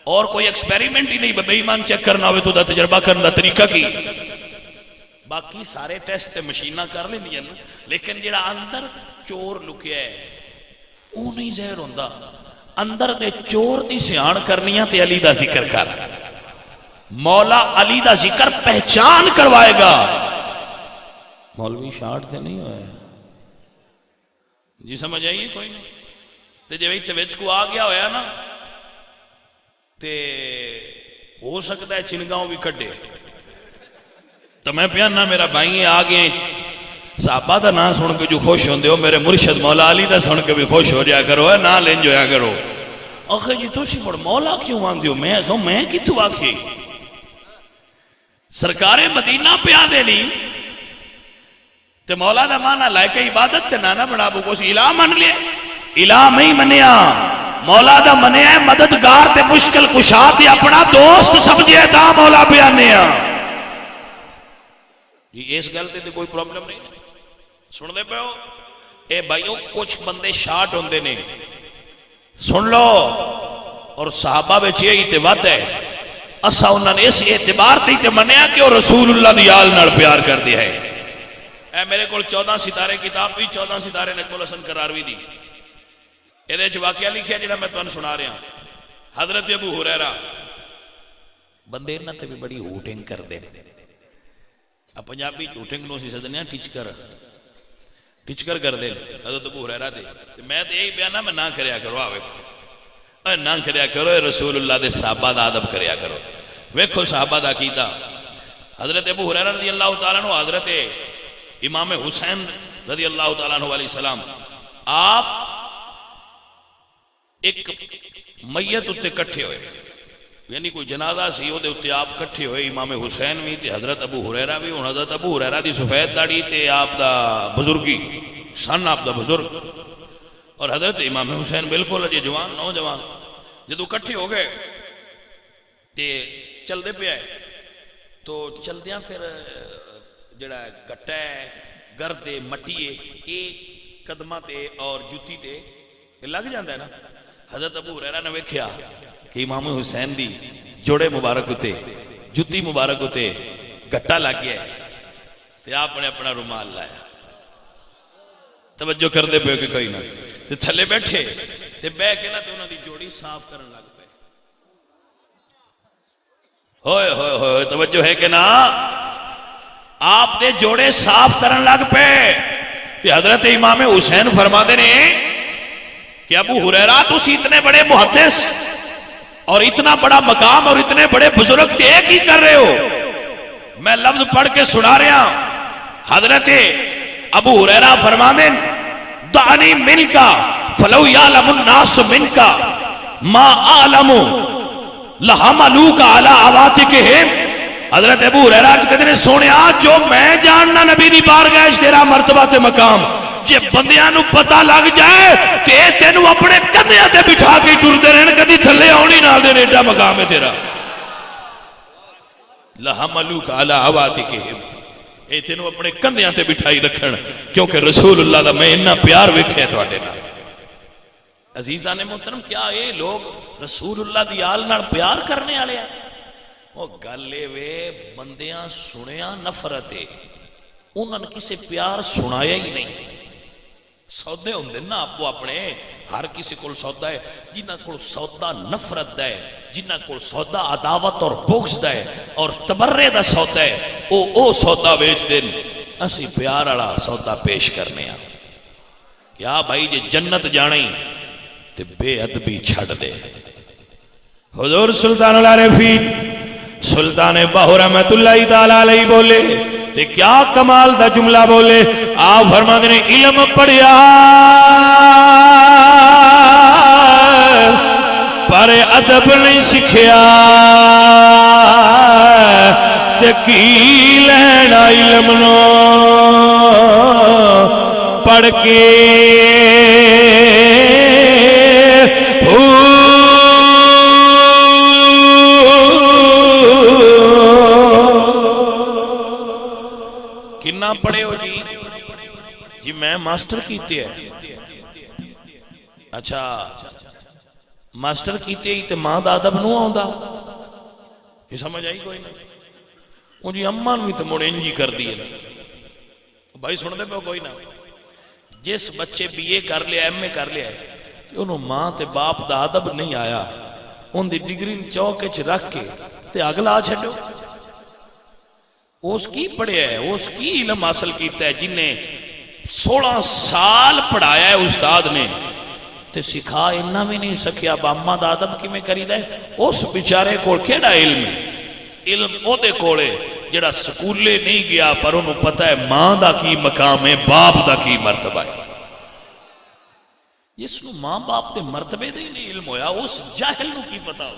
اور کوئی ایکسپیریمنٹ ہی نہیں بے ایمان چیک کرنا ہوئے تو دا تجربہ کرنا طریقہ کی باقی سارے ٹیسٹ تے مشینہ کر لیں دیا لیکن جڑا اندر چور لکیا ہے وہ نہیں زہر ہوندہ اندر دے چور دی سیان کرنیاں تے علی دا ذکر کر مولا علی دا ذکر پہچان کروائے گا مولوی شاٹ تے نہیں ہوئے جی سمجھ آئیے کوئی نہیں تے جب ایک تویچ کو آ گیا ہویا نا تے ہو سکتا ہے چنگاؤں بھی کٹے تو میں پیاننا میرا بھائی آگے صحابہ دا نا سن کے جو خوش ہوندے ہو میرے مرشد مولا علی دا سن کے بھی خوش ہو جایا کرو ہے نا لین جو یا کرو آخر جی تو سی پڑ مولا کیوں آن دیو میں کی تو آکھی سرکار مدینہ پیا دے لی تے مولا دا مانا لائے کہ عبادت تے نانا بڑا بو کو سی الہ من لے الہ میں ہی منیا مولا دا منیا ہے مددگار تے مشکل کشا تے اپنا دوست سمجھے دا مولا بیانیا یہ اس گلتے تے کوئی پرابلم نہیں سن دے پہ ہو اے بھائیوں کچھ بندے شاٹ ہوندے نے سن لو اور صحابہ بچے اتباد ہے اسا انہوں نے اس اعتبار تے منیا کہ وہ رسول اللہ دی آل نال پیار کر دیا ہے اے میرے کول 14 ستارے کتاب بھی 14 ستارے نجم الحسن قراروی دی یہ جو واقعہ لکھیا جڑا میں تمہیں سنا رہا حضرت ابو ہریرہ بندے نہ تے بھی بڑی ہوٹنگ کر دے اب پنجابی ہوٹنگ نو سی سدنے ٹیچکر کر دے حضرت ابو ہریرہ دے میں تے یہی بیانہ میں نہ کریا کرو ویکھو نہ کریا کرو رسول اللہ دے صحابہ دا ادب کریا کرو ویکھو صحابہ دا کیتا حضرت ابو ہریرہ رضی اللہ تعالیٰ عنہ حضرت امام حسین رضی اللہ تعالیٰ عنہ علیہ السلام آپ ایک میت اتے کٹھے ہوئے یعنی کوئی جنازہ سی وہ دے اتے آپ کٹھے ہوئے امام حسین بھی تے حضرت ابو ہریرہ بھی ہوں حضرت ابو ہریرہ دی سفید داڑھی تے آپ دا بزرگی سن آپ دا بزرگ اور حضرت امام حسین بالکل جی جوان نوجوان جدو کٹھے ہو گئے تے چل دے پہ آئے تو چل دیاں پھر جڑا گٹا ہے گردے مٹیے ایک قدمہ تے اور جوتی تے لگ جاندہ ہے نا حضرت ابو ہریرہ نے ویکھیا کہ امام حسین دی جوڑے مبارک ہوتے جوتی مبارک ہوتے گٹا لگ گیا ہے تے آپ نے اپنا رومال لایا توجہ کر دے پہ کہ کوئی نہ تے تھلے بیٹھے تے بے کے نہ تو انہوں دی جوڑی صاف کرن لگ پہ ہوئے ہوئے ہوئے توجہ ہے کہ نا آپ دے جوڑے صاف کرن لگ پہ کہ حضرت امام حسین فرما دے نے کہ ابو ہریرہ تو سی اتنے بڑے محدث اور اتنا بڑا مقام اور اتنے بڑے بزرگ تے ایک ہی کر رہے ہو میں لفظ پڑھ کے سنا رہا حضرت ابو ہریرہ فرما دے دعنی من کا فلو یعلم الناس من کا ما اعلم لحملوک علی عواتقہم حضرت ابو ہریرہ کہتے ہیں سونیا جو میں جاننا نبی دی بارگاہ تیرا مرتبہ تے مقام جے بندیاں نو پتہ لگ جائے کہ تینوں اپنے کندھیاں تے بٹھا کے ٹردے رہن کدی تھلے آنی نہ دین ایڈا مقام ہے تیرا لحملوک علی عواتقہم اے تینوں اپنے کندھیاں تے بٹھائی رکھن کیونکہ رسول اللہ دا میں اتنا پیار ویکھیا تواڈے نال عزیزان محترم کیا اے لوگ رسول اللہ دی آل نال پیار کرنے والے ہیں وہ گلے وے بندیاں سنیا نفرت ہے انہوں نے کسی پیار سنایا ہی نہیں سودے ہوندے نا آپ اپنے ہر کسی کو سودا ہے جنہ کو سودا نفرت ہے جنہ کو سودا عداوت اور بغض ہے اور تبرے دا سودا ہے او سودا بیچ دین اسی پیار والا سودا پیش کرنے ہیں کیا بھائی جے جنت جانے تے بے ادبی چھڑ دے حضور سلطان العارفین سلطان باہو رحمت اللہ تعالی علیہ بولے تے کیا کمال دا جملہ بولے آپ فرماتے نے علم پڑھیا پر ادب نہیں سکھیا تے کی لینا علم نو پڑھ کے کنا پڑھے ہو جی میں ماسٹر کیتے ہیں اچھا ماسٹر کیتے ہی تے ماں دا ادب نو آندا یہ سمجھ آئی کوئی نہیں وہ جی اماں نو بھی تے مڑ انجی کر دی ہے بھائی سن دے پہ کوئی نہ جس بچے بی اے کر لیا ایم اے کر لیا ہے انہوں ماں تے باپ دا ادب نہیں آیا ان دی ڈگری چوکے چ رکھ کے تے اگلا چھڈو اس کی پڑھیا ہے اس کی علم حاصل کیتا ہے جن نے 16 سال پڑھایا ہے استاد نے تے سکھا انہا بھی نہیں سکیا باما دا ادب کی میں کری دائے اس بیچارے کو کیڑا علم علم او دے کولے جڑا سکولے نہیں گیا پر انہوں پتہ ہے ماں دا کی مقام ہے باپ دا کی مرتبہ ہے جس نو ماں باپ دے مرتبے دے نہیں علم ہویا اس جاہل نو کی پتہ ہو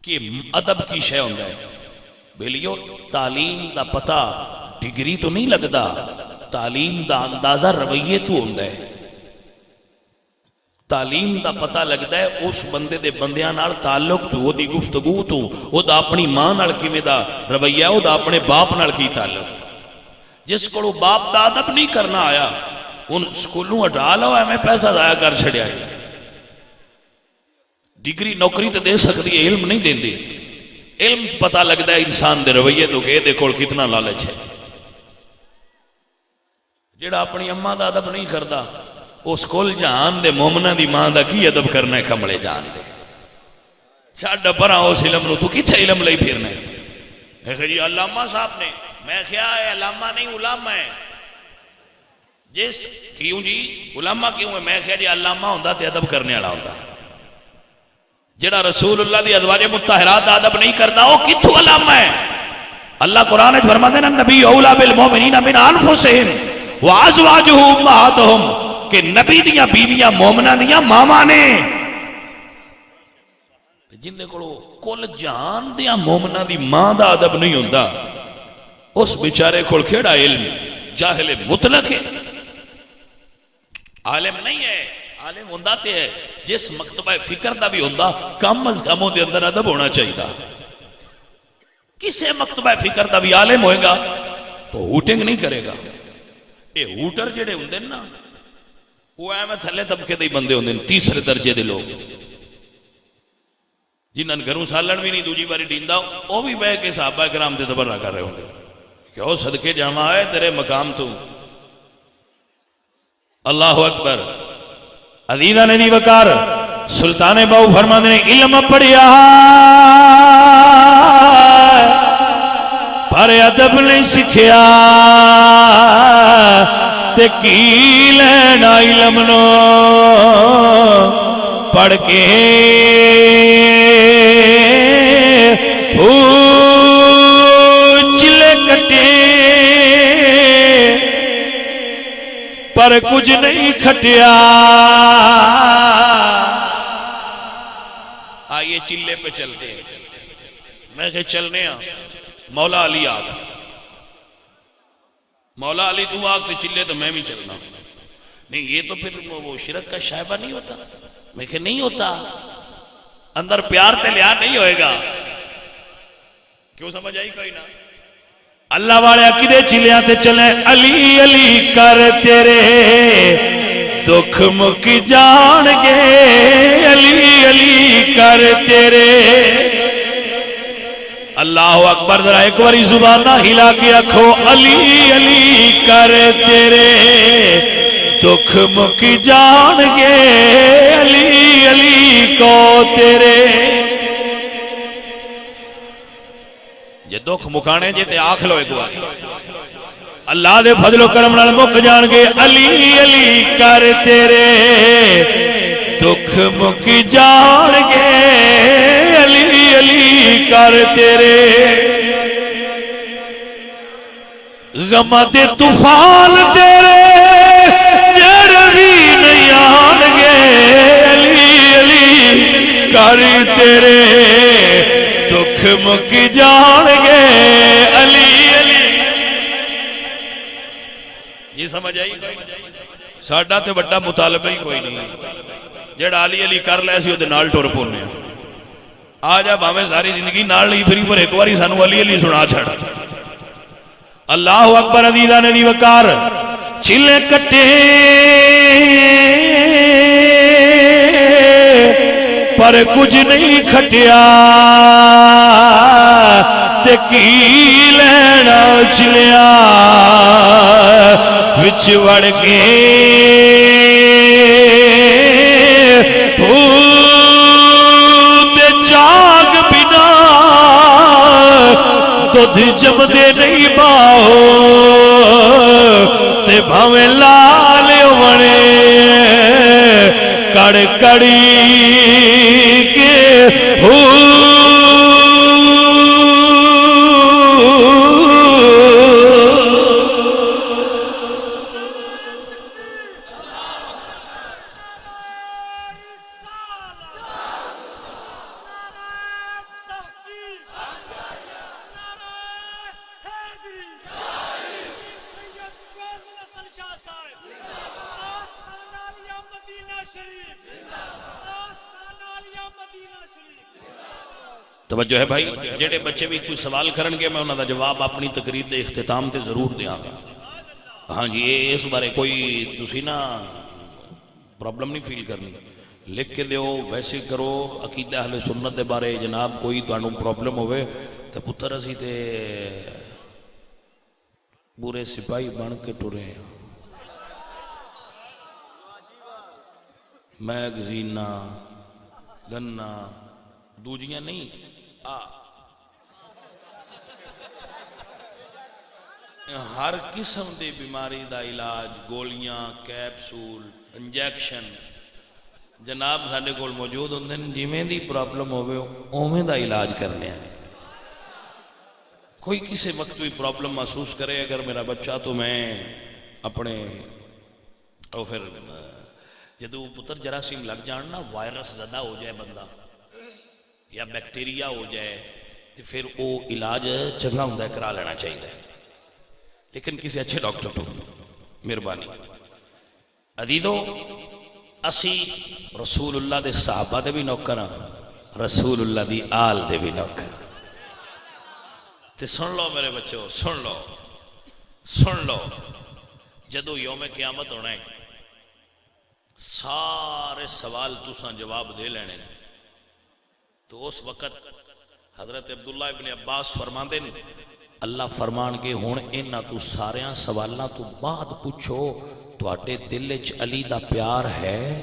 کہ ادب کی شے ہوندہ ہے بھلیو تعلیم دا پتہ ڈگری تو نہیں لگدا تعلیم دا اندازہ رویے تو ہوندہ ہے تعلیم دا پتہ لگدا ہے اس بندے دے بندیاں نال تعلق تو وہ دی گفتگو تو وہ دا اپنی ماں نال کی میں دا رویہ وہ دا اپنے باپ نال کی تعلق جس کو باپ دا ادب نہیں کرنا آیا ان سکولوں ہٹا لو میں پیسہ ضائع کر چھڑیا ہے ڈگری نوکری تے دے سکتی ہے علم نہیں دین دی علم پتہ لگتا ہے انسان دے رویے تو کہ دے کول کتنا لالچ ہے جڑا اپنی اماں دا ادب نہیں کردا اس کول جہان دے مومنہ دی ماں دا کی ادب کرنا ہے کملے جان دے چھڈ پراں اس علم نو تو کتھے علم لئی پھرنا ہے کہ جی علامہ صاحب نے میں کیا ہے علامہ نہیں علامہ ہے جس کیوں جی علامہ کیوں ہے میں کیا جی علامہ ہوندا تے ادب کرنے والا ہوندا جڑا رسول اللہ دی ازواج مطہرات دا ادب نہیں کردا وہ کتھوں علامہ ہے اللہ قرآن وچ فرماندے ہیں نبی اولا بالمؤمنین من انفسہم وازواجہ امہاتہم کہ نبی دیاں بیویاں مومنہ دیاں ماما نے جن دے کولو کل جہان دیاں مومنہ دی ماں دا ادب نہیں ہوندا اس بیچارے کول کیڑا علم جاہل مطلق ہے عالم نہیں ہے عالم ہوندہ تے ہے جس مکتبہ فکر دا بھی ہوندہ کم از کموں دے اندر ادب ہونا چاہیے تھا کسے مکتبہ فکر دا بھی عالم ہوئے گا تو ہوٹنگ نہیں کرے گا اے ہوٹر جڑے ہوندے نا وہ میں تھلے طبقے دے بندے ہوندے تیسرے درجے دے لوگ جنہاں گھروں سالن بھی نہیں دوجی باری ڈیندا وہ بھی بہ کے صحابہ کرام تے تبرہ کر رہے ہوندے کہ وہ صدقے جامع ہے تیرے مقام تو اللہ اکبر عزیزہ نے نہیں وکار سلطان باؤ فرماندے نے علم پڑھیا پر ادب نہیں سکھیا تے کی لینا علم نو پڑھ کے چلے کٹے پر کچھ نہیں کھٹیا آئیے چلے پہ چلتے ہیں میں کہ چلنے مولا علی آگا مولا علی تو آگ تو چلے تو میں بھی چلنا. نہیں یہ تو پھر وہ شرک کا شائبہ نہیں ہوتا. میں کہ نہیں ہوتا, اندر پیار تے لیا نہیں ہوئے گا. کیوں سمجھ آئی کوئی نہ؟ اللہ والے عقیدے چلیاں تے چلے علی علی کر تیرے دکھ مک جان گے, علی علی کر تیرے. اللہ اکبر, ذرا ایک باری زبان نہ ہلا کے آکھو علی علی کر تیرے دکھ مک جان گے, علی علی کو تیرے. جے دکھ مکانے جے تے آکھ لو ایک بار, اللہ دے فضل و کرم نال مک جان گے. علی علی کر تیرے دکھ مک جان گے, علی علی کر تیرے. غم دے طوفان تیرے جڑ بھی نہیں آن گے, علی علی کر تیرے دکھ مک جان گے, علی علی. یہ سمجھ آئی؟ ساڈا تے بڑا مطالبہ ہی کوئی نہیں, جڑا علی علی کر لے سی او دے نال ٹر پونے. آ جا بھاویں ساری زندگی نال نہیں پھری, پر ایک باری سانو علی علی سنا چھڑ. اللہ اکبر. عزیزاں دی وقار چلے کٹے پر کچھ نہیں کھٹیا, تے کی لینا چلیا وچ وڑ کے تے جاگ بنا دودھ جمدے نہیں باؤ, تے بھاویں لال بنے کڑ کڑی کے توجہ ہے بھائی. جڑے بچے بھی کوئی سوال کرن گے میں انہاں دا جواب اپنی تقریر دے اختتام تے ضرور دیاں گا. ہاں جی, اس بارے کوئی تسی نا پرابلم نہیں فیل کرنی, لکھ کے دیو, ویسے کرو. عقیدہ اہل سنت دے بارے جناب کوئی تانوں پرابلم ہوئے تے پتر اسی تے پورے سپاہی بن کے ٹرے ہیں. میگزین گنا دوجیاں نہیں, ہر قسم دے بیماری دا علاج, گولیاں, کیپسول, انجیکشن جناب ساڈے کول موجود ہوندے نے. جویں دی پرابلم ہوے اوویں دا علاج کرنے ہیں. کوئی کسی وقت کوئی پرابلم محسوس کرے اگر میرا بچہ, تو میں اپنے او پھر جدو پتر جراثیم لگ جان نا, وائرس زدہ ہو جائے بندہ یا بیکٹیریا ہو جائے, تو پھر وہ علاج چنگا ہوں کرا لینا چاہیے, لیکن کسی اچھے ڈاکٹر کو. مہربانی عزیزو, اسی رسول اللہ دے صحابہ دے بھی نوکر ہاں, رسول اللہ دی آل دے بھی نوکر. تے سن لو میرے بچوں, سن لو سن لو. جدو یوم قیامت ہونا ہے, سارے سوال تساں جواب دے لینے, تو اس وقت حضرت عبداللہ ابن عباس فرماندے نے, اللہ فرمان کے ہون انہاں تو ساریاں سوالنا تو بعد پوچھو تواڈے دل وچ علی دا پیار ہے.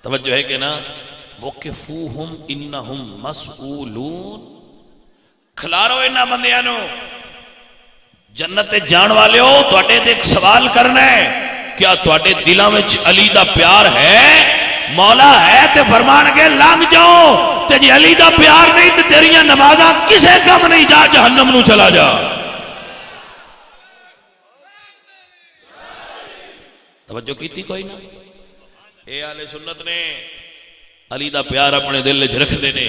توجہ ہے کہ نا؟ وقفوہم انہم مسئولون. کھلارو انہاں بندیاں نو, جنت جان والے ہو, تواڈے تے ایک سوال کرنا ہے, کیا تواڈے دلاں وچ علی دا پیار ہے؟ مولا ہے تے فرمان کے لنگ جاؤ, تے جی علی دا پیار نہیں تے تیریاں نمازاں کسے کم نہیں, جا جہنم نو چلا جا. توجہ کیتی کوئی نہ؟ اے اہل سنت نے علی دا پیار اپنے دل وچ رکھ دے نے,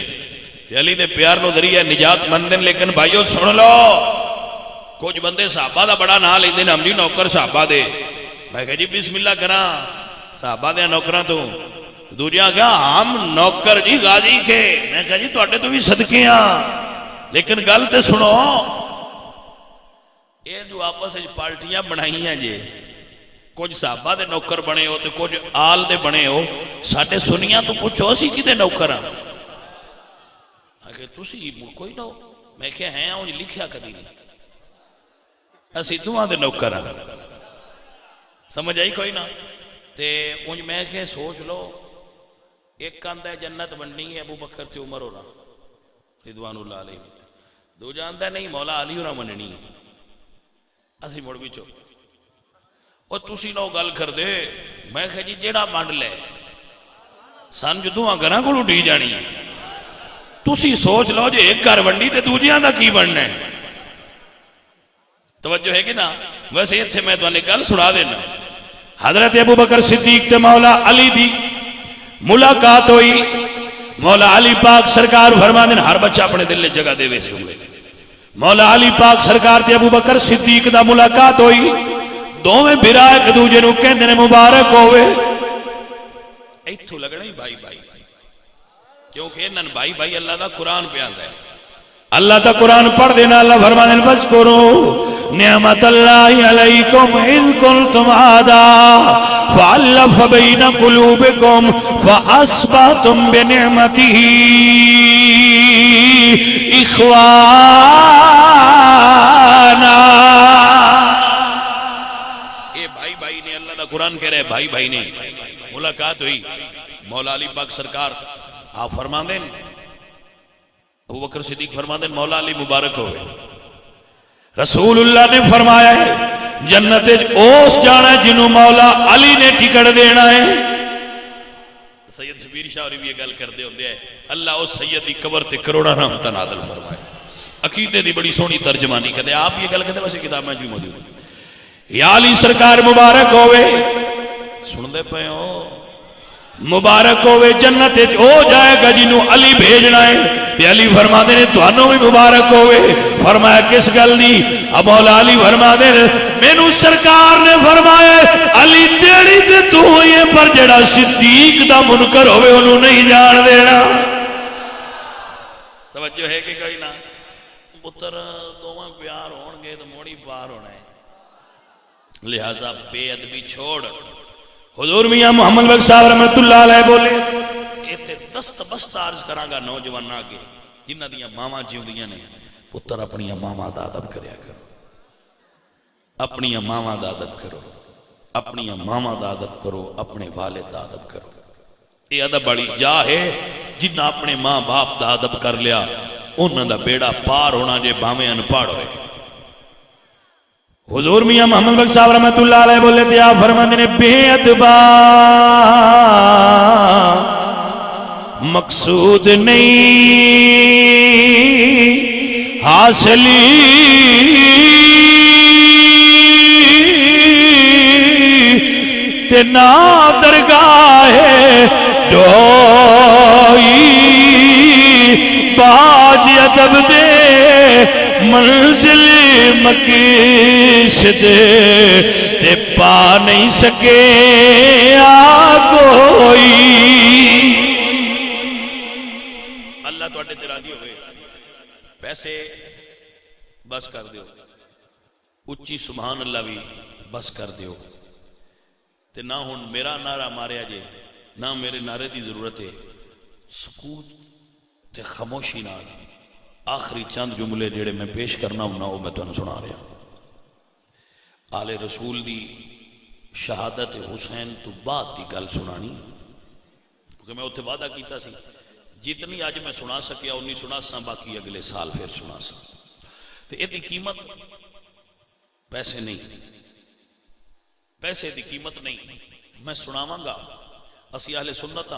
علی دے پیار نو ذریعہ نجات مندن. لیکن بھائیو سن لو, کچھ بندے صحابہ دا بڑا نام لیندے نے، ہم جی نوکر صحابہ دے. میں کہا جی بسم اللہ کرا صحابہ دے نوکراں تو. دوجا کہا ہم نوکر جی غازی کے. میں کہا جی تواڈے تو بھی صدقے ہاں، لیکن گل تے سنو، یہ جو آپس پارٹیاں بنائی ہیں جی، کچھ صحابہ دے نوکر بنے ہو تو کچھ آل دے بنے ہو. ساڈے سنیاں تو پوچھو اسی کدے نوکر ہاں؟ کہ تسی کوئی نہ ہو. میں کہا ہیں انج لکھیا کدی نہیں، اسی دوہاں دے نوکر ہاں. سمجھ آئی کوئی نہ؟ تے انج میں کہ سوچ لو، ایک آندا ہے جنت بننی ہے ابو بکر تے عمر ہونا رضوان اللہ علیہ، دوجا آندا ہے نہیں مولا علی ہونا مننی ہے. اسی مڑ وچوں او تسی نو گل کر دے. میں کہ جی جیڑا بانڈ لے سن جدوں گھراں کول اٹھی جانی ہے. تسی سوچ لو جے ایک گھر ونڈی تے دوجیاں دا کی بننا ہے. توجہ ہے کہ نا؟ ویسے اتنے میں تمہیں گل سنا دینا. حضرت ابو بکر صدیق تے مولا علی دی ملاقات ہوئی. مولا علی پاک سرکار فرماندے نے ہر بچہ اپنے دل جگہ دے وے سن. مولا علی پاک سرکار تے ابو بکر صدیق دا ملاقات ہوئی. دوویں بھرا ایک دوجے نو کہندے نے مبارک ہوئے. ایتھوں لگنا ہی بھائی بھائی، کیونکہ انہاں بھائی بھائی اللہ دا قرآن پہ آندا ہے. اللہ دا قرآن پڑھ دینا. اللہ فرمانے نے فذکروا نعمت اللہ علیکم اذ کنتم اعداء فالف بین قلوبکم فاصبحتم بنعمتہ اخوانا. اے بھائی بھائی نے، اللہ دا قرآن کہہ رہے بھائی بھائی نے ملاقات ہوئی. مولا علی پاک سرکار آپ فرماندے ہیں، ابو بکر صدیق فرماندے ہیں مولا علی مبارک ہوئے. رسول اللہ نے فرمایا ہے جنت اوس جانا ہے جنہوں مولا علی نے ٹکٹ دینا ہے. سید شبیر شاہ بھی یہ گل کر دے ہوندے ہیں اللہ اس سید دی قبر تے کروڑا رحمت نازل فرمائے. عقیدے دی بڑی سونی ترجمانی کہتے ہیں. آپ یہ گل کہتے ہیں ویسے کتاب میں جو موجود ہے. یا علی سرکار مبارک ہوئے. سن دے پے ہو مبارک ہوئے. جنت او جائے گا جنہوں علی بھیجنا ہے. علی فرما دے نے تانوں بھی مبارک ہوئے. فرمایا کس گل دی؟ اب مولا علی فرما دے مینوں سرکار نے فرمایا علی تیری تے تو ہوئی ہے، پر جڑا صدیق دا منکر ہوئے انہوں نہیں جان دینا. توجہ ہے کہ کوئی نہ؟ پتر دوواں پیار ہون گے تو موڑی پار ہونا ہے. لہذا بے ادبی چھوڑ. حضور میاں محمد بخش صاحب رحمت اللہ علیہ بولے ایتھے دست بست عرض کراں گا نوجوان آگے جنہ دیاں ماواں جیوندیاں نے، پتر اپنی ماواں دا ادب کریا کرو، اپنی ماواں دا ادب کرو، اپنی ماواں دا ادب کرو، اپنے والد دا ادب کرو. یہ ادب بڑی جا ہے. جنہ اپنے ماں باپ دا ادب کر لیا انہاں دا بیڑا پار ہونا جے باویں ان پڑھ ہوئے. حضور میاں محمد بخش صاحب رحمت اللہ علیہ بولے تھے آپ فرماندے نے بے ادبا مقصود نہیں حاصلی تے نا درگاہ ڈوئی باج ادب دے منزل مکیش دے تے پا نہیں سکے کوئی. اللہ تواڈے تے راضی ہوئے. پیسے بس کر دیو، اچھی سبحان اللہ بھی بس کر دیو. تے نہ ہن میرا نعرہ ماریا جے، نہ میرے نعرے دی ضرورت ہے. سکوت تے خاموشی نال آخری چند جملے جڑے میں پیش کرنا ہونا وہ میں تمہیں سنا رہا. آل رسول دی شہادت حسین تو بعد دی گل سنانی، کیونکہ میں اتنے وعدہ کیتا سی جتنی آج میں سنا سکیا انی سنا سا، باقی اگلے سال پھر سنا سا. تو یہ دی قیمت پیسے نہیں، پیسے دی قیمت نہیں. میں سناواں گا. اسی اہل سنت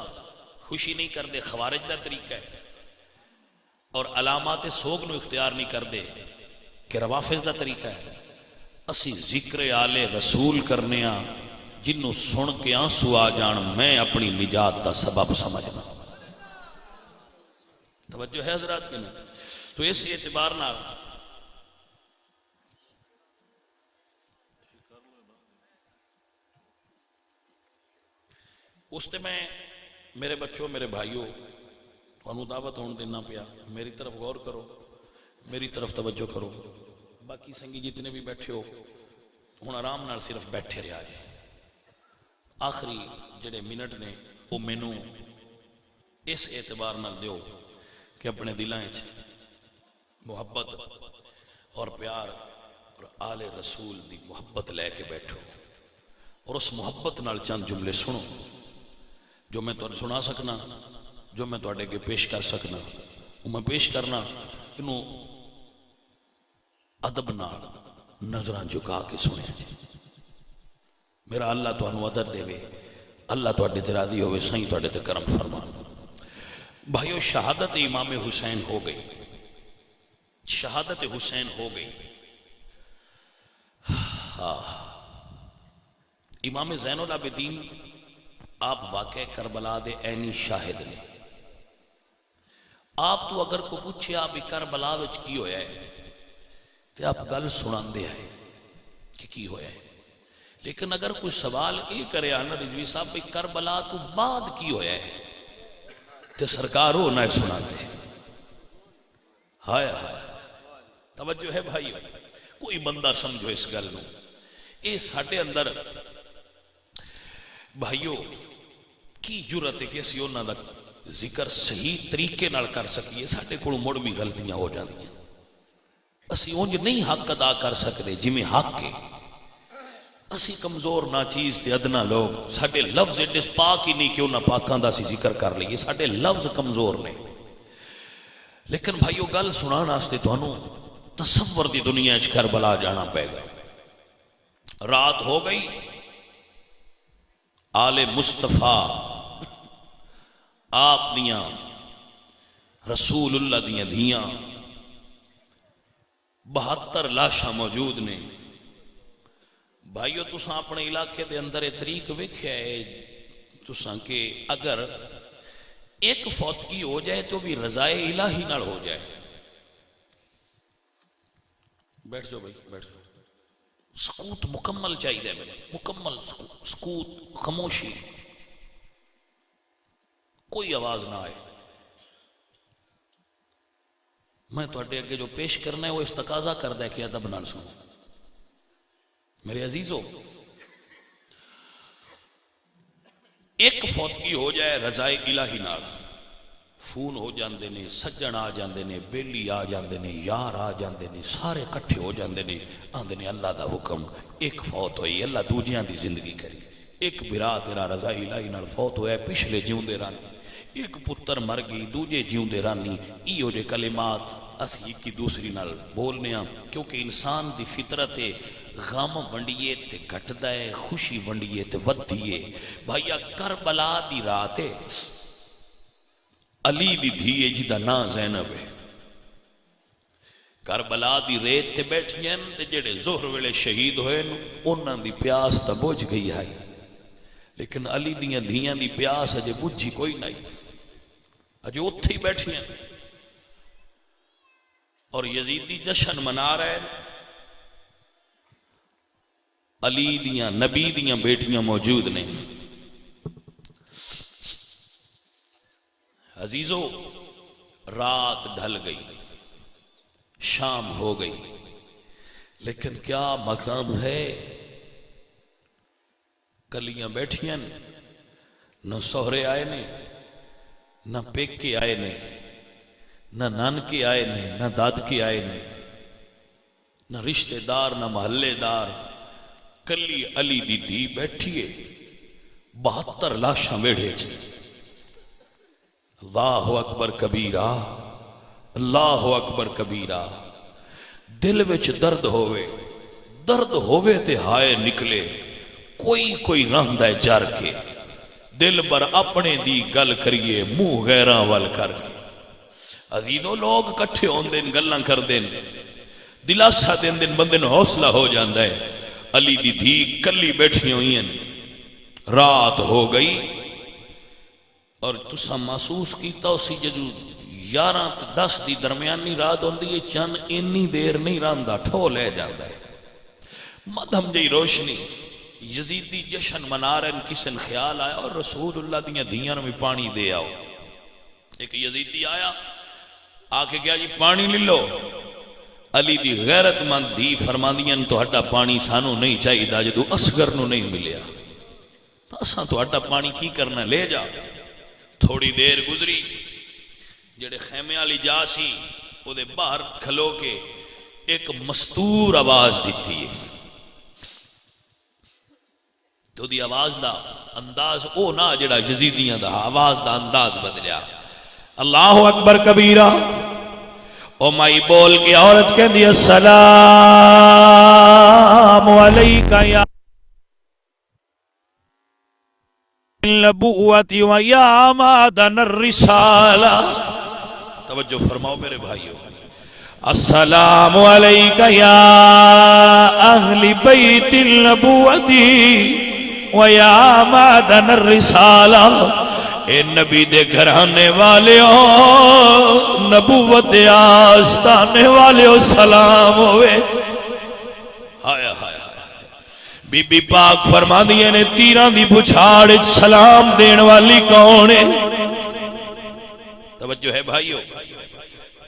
خوشی نہیں کردے، خوارج دا طریقہ ہے، اور علامات سوگ نو اختیار نہیں کردے کہ روافظ دا طریقہ ہے. اسی ذکر آل رسول کرنے ہاں جنوں سن کے آنسو آ جان میں اپنی نجات دا سبب سمجھنا. توجہ ہے حضرات کے نا؟ تو اس اعتبار نہ اس تے میں میرے بچوں میرے بھائیوں تھانوں دعوت ہون دینا پیا، میری طرف غور کرو، میری طرف توجہ کرو، باقی سنگی جتنے بھی بیٹھے ہو ہن آرام نال صرف بیٹھے رہا جی۔ آخری جڑے منٹ نے وہ مینوں اس اعتبار نال دیو کہ اپنے دلائیں محبت اور پیار اور آل رسول دی محبت لے کے بیٹھو، اور اس محبت نال چند جملے سنو جو میں تمہیں سنا سکنا، جو میں تواڈے اگے پیش کر سکنا وہ میں پیش کرنا، انہوں ادب نال نظراں جھکا کے سنیا جی۔ میرا اللہ تانوں ادر دے، اللہ تواڈے تے راضی ہوئے، سائیں تواڈے تے کرم فرما۔ بھائیو شہادت امام حسین ہو گئی، شہادت حسین ہو گئی۔ امام زین العابدین آپ واقع کربلا دے عینی شاہد نے۔ آپ تو اگر کو پوچھے آپ کربلا وچ کی ہویا ہے تو آپ گل سنان دے آئے کہ کی ہویا ہے، لیکن اگر کوئی سوال یہ کرے آنا رضوی صاحب بھی کربلا تو بعد کی ہویا ہے تو سرکار ہو نہ سنا دے۔ ہائے ہائے توجہ ہے بھائی، کوئی بندہ سمجھو اس گل نو، اے ساڈے اندر بھائیو کی جرت ہے کہ اسی انہاں دا ذکر صحیح طریقے نال کر سکیے۔ ساڈے کول مڑ بھی غلطیاں ہو جاندیاں، اسی اونج نہیں حق ادا کر سکتے جویں حق ہے۔ اسی کمزور ناچیز تے ادنا لوگ، ساڈے لفظ ایڈے پاک ہی نہیں کہ انہاں پاکاں دا اسی ذکر کر لئیے، ساڈے لفظ کمزور نے۔ لیکن بھائیو گل سنان واسطے تانوں تصور دی دنیا وچ کربلا جانا پے گا۔ رات ہو گئی، آل مصطفیٰ آپ دیاں رسول اللہ دیاں دھیاں 72 لاشاں موجود نے۔ بھائیو تساں اپنے علاقے دے اندر ایک طریق ویکھیا ہے تساں کہ اگر ایک فوتگی ہو جائے تو بھی رضائے الہی نال ہو جائے۔ بیٹھ جاؤ بھائی بیٹھ جاؤ، سکوت مکمل چاہیے میرے، مکمل سکوت، خاموشی، کوئی آواز نہ آئے۔ میں تواڈے اگے جو پیش کرنا ہے وہ اس تقاضا کردا ہے کہ ادب نال سنو۔ میرے عزیزو ایک فوتگی ہو جائے رضائے الہی نال، فون ہو جاندے نے، سجن آ جاندے نے، بیلی آ جاندے نے، یار آ جاندے نے، سارے کٹھے ہو جاندے نے، آندے نے اللہ دا حکم، ایک فوت ہوئی اللہ دوجیاں دی زندگی کری۔ ایک برا تیرا رضائے الہی نال فوت ہویا پچھلے جیوندے رانی، ایک پتر مر گئی دوجے جیوندے رانی۔ ایو جے کلمات اسی کی دوسری نال بولنے ہاں، کیونکہ انسان دی فطرت غم ونڈیے تے گھٹدا ہے، خوشی ونڈیے تے ودھی ہے۔ بھائیا کربلا دی رات ہے، علی دی دھی جدا ناں زینب ہے، کربلا دی ریت تے بیٹھیاں تے جڑے ظہر ویلے شہید ہوئے انہاں دی پیاس تا بجھ گئی ہے، لیکن علی دیاں دھیاں دی پیاس اجے بجھی کوئی نہیں، اجے اتھے ہی بیٹھیاں اور یزیدی جشن منا رہے۔ علی دیاں نبی دیاں بیٹیاں موجود نے۔ عزیزو رات ڈھل گئی، شام ہو گئی، لیکن کیا مقام ہے؟ کلیاں بیٹھیاں نہ سہرے آئے نے، نہ پیکے آئے نے، نہ نانکے آئے نے، نہ دادکے آئے نے، نہ رشتہ دار نہ محلے دار، کلی علی دی دھی بیٹھیے 72 لاشاں بیڑھے چ۔ اللہ اکبر کبیرہ، اللہ اکبر کبیرہ۔ دل وچ درد ہوئے تے ہائے نکلے، کوئی رہندا ہے جر کے، دل بر اپنے دی گل کریے منہ غیراں ول کر کے۔ عزیزو لوگ کٹھے ہوندے گلاں کردے، دلاسا دیندے بندے نوں حوصلہ ہو جاندا ہے۔ علی دی دھی کلی بیٹھی ہوئی ہیں، رات ہو گئی اور تسا محسوس کیتا اسی جدو 11 تے 10 دی درمیانی رات ہوندی ہے، چند اینی دیر نہیں رہندا، ٹھو لے جاندا ہے۔ مدھم جی روشنی یزیدی جشن منا رہے ہیں، کسی نے خیال آیا اور رسول اللہ دیاں دھیاں میں پانی دے آؤ۔ ایک یزیدی آیا، آ کے کیا جی پانی لے لو۔ علی دی غیرت مند دھی فرماندیاں تو ہٹا پانی سانو نہیں چاہیے دا جدو اصغر نو نہیں ملیا تو اساں تو ہٹا پانی کی کرنا، لے جا۔ تھوڑی دیر گزری، جڑے خیمے والی جا سی او دے باہر کھلو کے ایک مستور آواز دیتی ہے، تو دی آواز دا انداز او نہ جڑا یزیدیاں دا آواز دا انداز بدلیا۔ اللہ اکبر کبیرہ۔ او مائی بول کے عورت کہہ دی السلام علیکہ یا النبوۃ و یا معدن الرسالہ۔ توجہ فرماؤ میرے بھائیو، السلام علیکہ یا اہل بیت النبوۃ و یا معدن الرسالہ۔ اے نبی دے گھرانے والے ہو، نبوت آستانے والے ہو، سلام ہوئے۔ ہائے ہائے بی بی پاک فرما دیے نے تیران دی بچھاڑ سلام دین والی کون ہے؟ توجہ ہے بھائیو،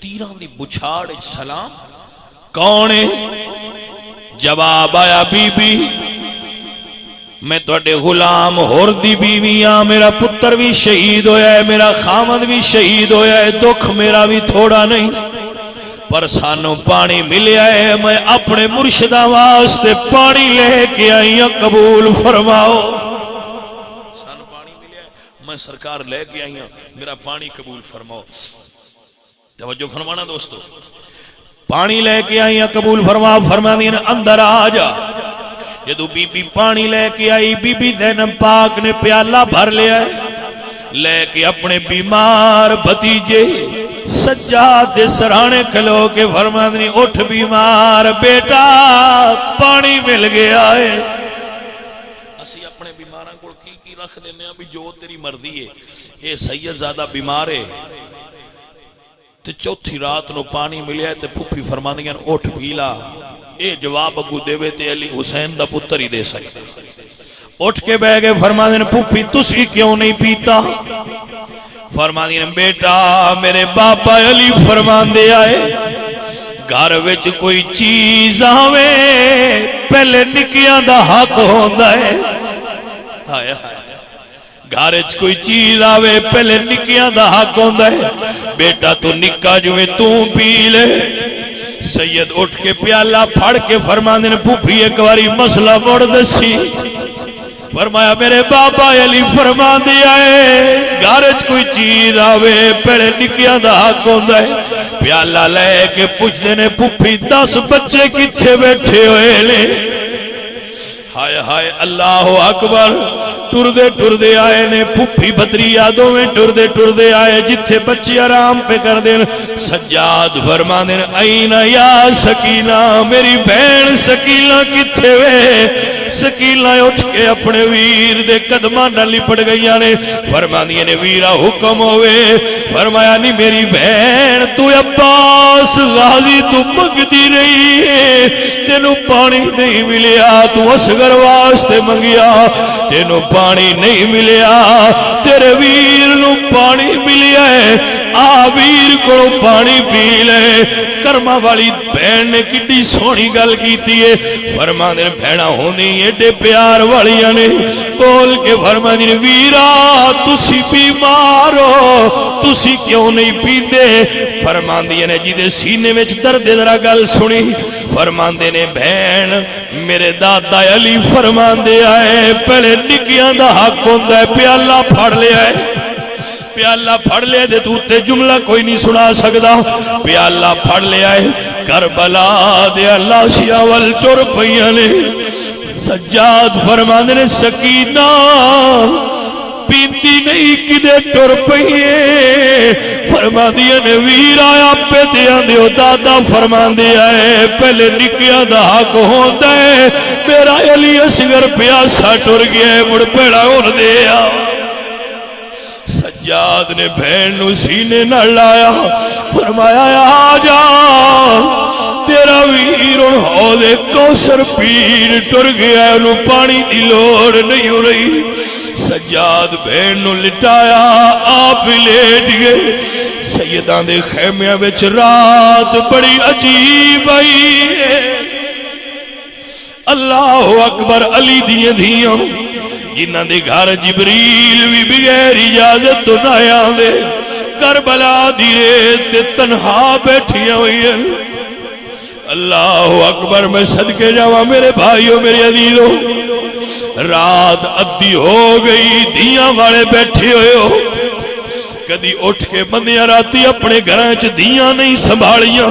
تیران دی بچھاڑ سلام کون ہے؟ جواب آیا بی بی میں توڑے غلام ہور دی بیویاں، میرا پتر بھی شہید ہویا ہے، میرا خامد بھی شہید ہویا ہے، دکھ میرا بھی تھوڑا نہیں، پر سانو پانی ملیا ہے، میں اپنے مرشدہ واسطے پانی لے کے آئی ہوں، قبول فرماؤ۔ سانو پانی ملیا ہے، میں سرکار لے کے آئی ہوں، میرا پانی قبول فرماؤ۔ توجہ فرمانا دوستو، پانی لے کے آئی ہوں، قبول فرماؤ۔ فرما دین اندر آ جا۔ جدو بی بی پانی لے کے آئی، بی بی زینب پاک نے پیالہ بھر لیا ہے، لے کے اپنے بیمار بھتیجے سجاد دے سرانے کھلو کے فرماندنی اٹھ بیمار بیٹا پانی مل گیا ہے۔ اسی اپنے بیماراں کو کی رکھ دینے ہیں بھی جو تیری مرضی ہے۔ اے سید زادہ بیمار ہے تے چوتھی رات نو پانی ملیا ہے تے پھپھی فرماندیاں اٹھ پیلا۔ اے جواب اگو دے وے تے علی حسین دا پتر ہی دے سکتے۔ اٹھ کے بہ گئے، فرماندیاں پھپھی تسی کیوں نہیں پیتا؟ فرماندیاں بیٹا میرے باپا علی فرماندے آئے گھر وچ کوئی چیز آوے پہلے نکیاں دا حق ہوندا ہے۔ ہائے ہائے گھر وچ کوئی چیز آوے پہلے نکیاں دا حق ہوندا ہے۔ بیٹا تو نکا جویں تو پی لے۔ سید اٹھ کے پیالہ پھڑ کے فرماندے نے پھوپھی ایک باری مسئلہ مڑ دسی۔ فرمایا میرے بابا علی فرماندے آئے گھر وچ کوئی چیز آوے پہلے نکیاں دا حق ہوندا ہے۔ پیالہ لے کے پوچھدے نے پھوپھی 10 بچے کتھے بیٹھے ہوئے نے؟ ہائے ہائے اللہ اکبر۔ ٹردے آئے نے پھپھی بھتری یادوں میں ٹردے آئے جتھے بچے آرام پہ کر دین۔ سجاد فرما دین اینا یا سکینہ میری بہن سکینہ کتھے وے؟ سکینہ اٹھ کے اپنے ویر دے قدمان نہ لپٹ گئیاں نے۔ فرما دیا نے ویرہ حکم ہوئے۔ فرمایا نہیں میری بہن تو عباس غازی تو مگدی رہی ہے، تینوں پانی نہیں ملیا، تو اصغر واسطے منگیا تینوں پانی نہیں ملیا، تیرے ویر نو پانی ملیا ہے، آ ویر کو پانی پی لے۔ کرما والی بہن نے کتنی سونی گل کیتی ہے۔ فرما دے بہنا ہوندی ایڈے پیار والیاں نے بول کے فرما دے ویرا تسی بیمار ہو تسی کیوں نہیں پیندے؟ فرما دے نے جی دے سینے وچ درد ذرا گل سنی۔ فرما دے نے بہن میرے دادا علی فرما دے آئے پہلے نکیاں دا حق ہوندا ہے، پیالہ پھڑ لیا ہے، پیالہ پھڑ لے دے تو تے جملہ کوئی نہیں سنا سکدا۔ پیالہ پھڑ لے آئے کربلا دے اللہ شیاول ٹر پئیاں نے۔ سجاد فرماندے نے سکینہ پیندی نہیں کدے ٹر پئیے؟ فرماندیاں نے ویر آیا پہ دیاں دیو دادا فرماندے آئے پہلے نکیاں دا حق ہوتا ہے، میرا علی اصغر پیاسا ٹر گیا ہے مڑ پیڑا اور دے آ۔ سجاد نے بہن نو سینے نہ لایا، فرمایا آ جا تیرا ویر حوض کوثر پیر ٹر گیا، انہوں پانی دی لوڑ نہیں ہو رہی۔ سجاد بہن نو لٹایا، آپ لیٹ گئے۔ سیداں دے خیمیاں وچ رات بڑی عجیب آئی ہے۔ اللہ اکبر، علی دیاں دھیاں جنہاں دے گھر جبریل بھی بغیر اجازت تو نہ آندے، کربلا دی ریت تے تنہا بیٹھیاں ہوئی ہیں۔ اللہ اکبر، میں صدقے جاواں میرے بھائیوں میرے عزیزوں، رات ادھی ہو گئی، دیاں والے بیٹھے ہوئے ہو، کدی اٹھ کے بندیاں راتی اپنے گھراں چ دیاں نہیں سنبھالیاں،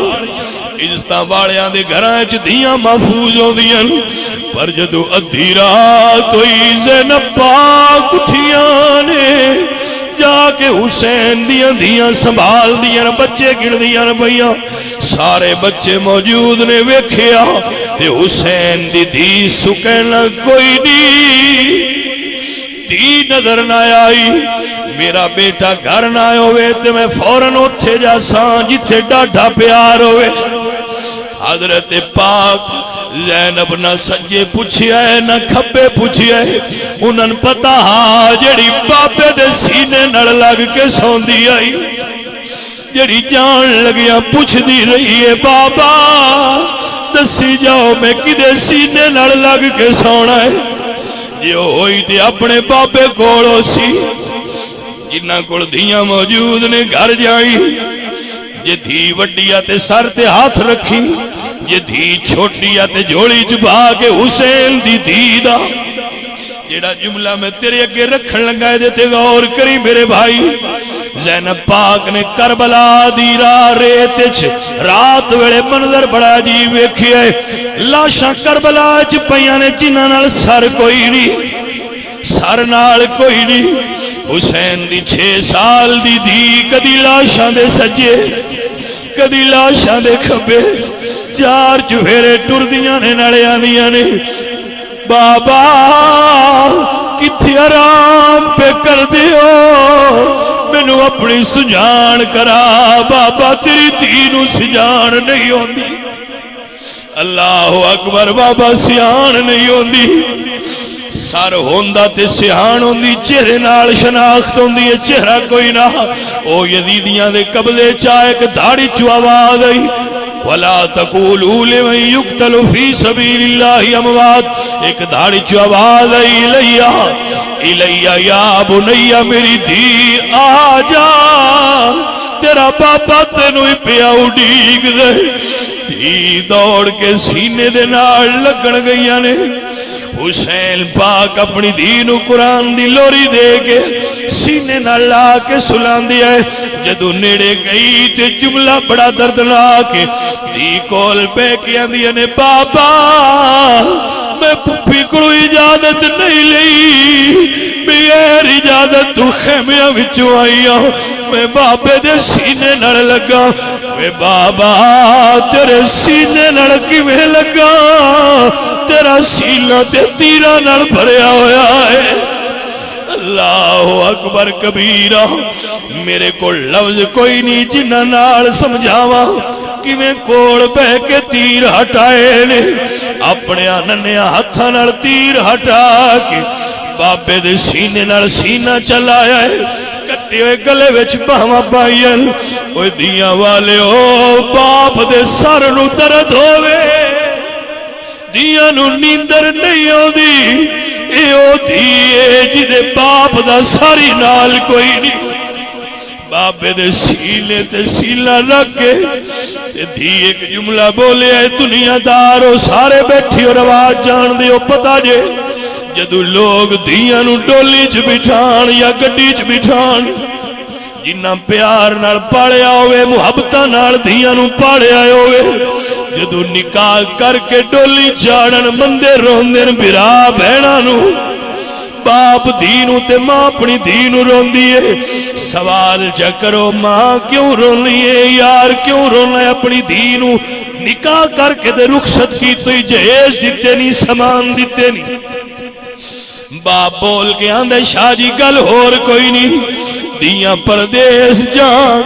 عزتاں والیاں دے گھراں چ دیاں محفوظ ہوندیاں، پر جدو ادھی رات ہوئی زینب پاک اٹھیاں نے جا کے حسین دیاں دیاں سنبھال دیاں، بچے گن دیاں پئیاں، سارے بچے موجود نے، ویکھیا تے حسین دی دھی سکینا کوئی نہیں، دھی نظر نہ آئی۔ میرا بیٹا گھر نہ ہوئے تے میں فوراً اٹھے جا ساں جتھے ڈاڈھا پیار ہوئے۔ حضرت پاک زینب نہ سجے پوچھیا ہے نہ کھبے پوچھیا ہے، انہاں پتا ہاں جڑی بابے دے سینے نڑ لگ کے سوندی آئی، جڑی جان لگیا پوچھ دی رہی ہے بابا دسی جاؤ میں کدے سینے نڑ لگ کے سونا ہے۔ جی ہوئی تے اپنے بابے کولو سی، جنہ کول دھیاں موجود نے گھر جائی، جے دھی وڈیا تے سر تے ہاتھ رکھی، جے دھی چھوٹیا تے جوڑی چبا کے حسین دی دھی دا جیڑا جملہ میں تیرے اگے رکھن لگا ہے تے غور کری میرے بھائی۔ زینب پاک نے کربلا دی ریت وچ رات ویلے منظر بڑا عجیب ویکھیا ہے، لاشاں کربلا وچ پیاں نے جنہاں نال سر کوئی نہیں، سر نال کوئی نہیں۔ حسین دی 6 سال دی دھی کدی لاشاں دے سجے کدی لاشاں دے کھبے، 4 چفیرے ٹردیاں نے نڑیاں دیاں نے، بابا کتھے آرام پہ کر دیو مینو اپنی سجان کرا، بابا تیری دھی نو سجان نہیں ہوندی۔ اللہ اکبر، بابا سیان نہیں ہوندی، سر ہوندا تے سیان ہوندی، چہرے نال شناخت ہوندی ہے، چہرہ کوئی نہ۔ او یزیدیاں دے قبضے چا ایک دھاڑی چو آواز آئی، وَلَا تَقُولُوا لِمَن يُقْتَلُ فِي سَبِيلِ اللَّهِ أَمْوَاتٌ، ایک دھاڑی چو آواز آئی، الیہ یا بنیا میری دھی آ جا، تیرا بابا تینو ہی پیا اڈیگ دے۔ دھی دوڑ کے سینے دے نال لگن گئیاں نے، حسین پاک اپنی دھی نو قرآن دی لوری دے کے سینے نہ لا کے سلان دیا ہے۔ جدو نیڑے گئی تے جملہ بڑا دردناک ہے، دھی کول پہ کیا دیا نے، بابا میں پپی کو اجازت نہیں لئی، بغیر اجازت تو خیمیاں وچوں آئیاں، میں بابے دے سینے نڑ لگا، میں بابا تیرے سینے نڑ کی میں لگا، تیرا سینہ تے تیرا نڑ بھریا ہویا ہے۔ اللہ اکبر کبیرہ، میرے کو لفظ کوئی نہیں جنہ نال سمجھاواں کہ میں کوڑ بہ کے تیر ہٹائے نے، اپنے ننھیا ہتھاں نال تیر ہٹا کے بابے دے سینے نال سینہ چلایا ہے، کٹے ہوئے گلے وچ باواں پائیاں۔ اوے دیاں والے او باپ دے سر نو درد ہووے، دیاں نو نیندر نہیں ہوندی، اے او دھیے جدے باپ دا ساری نال کوئی نہیں، بابے دے سینے تے سیلا رکھ کے دھی ایک جملہ بولے، اے دنیا دارو سارے بیٹھی اور آواز جان دیو پتا جے، جدو لوگ دھیاں نو ڈولی چ بٹھان یا گڈی چ بٹھان، جنہ پیار نال پاڑیا ہوئے، محبتہ نال دھیاں نو پاڑیا ہوئے، جدو نکاح کر کے ڈولی چاڑن مندے روندن بھرا بہنا نو، باپ دینو تے ماں اپنی دینو روندی ہے۔ سوال جا کرو ماں کیوں رونی ہے، یار کیوں رونا ہے اپنی دینو، نکاح کر کے دے رخصت کی تو جہیز دیتے نہیں، سامان دیتے نہیں۔ باپ بول کے آندے شاہ جی گل اور کوئی نہیں، دیاں پردیس جان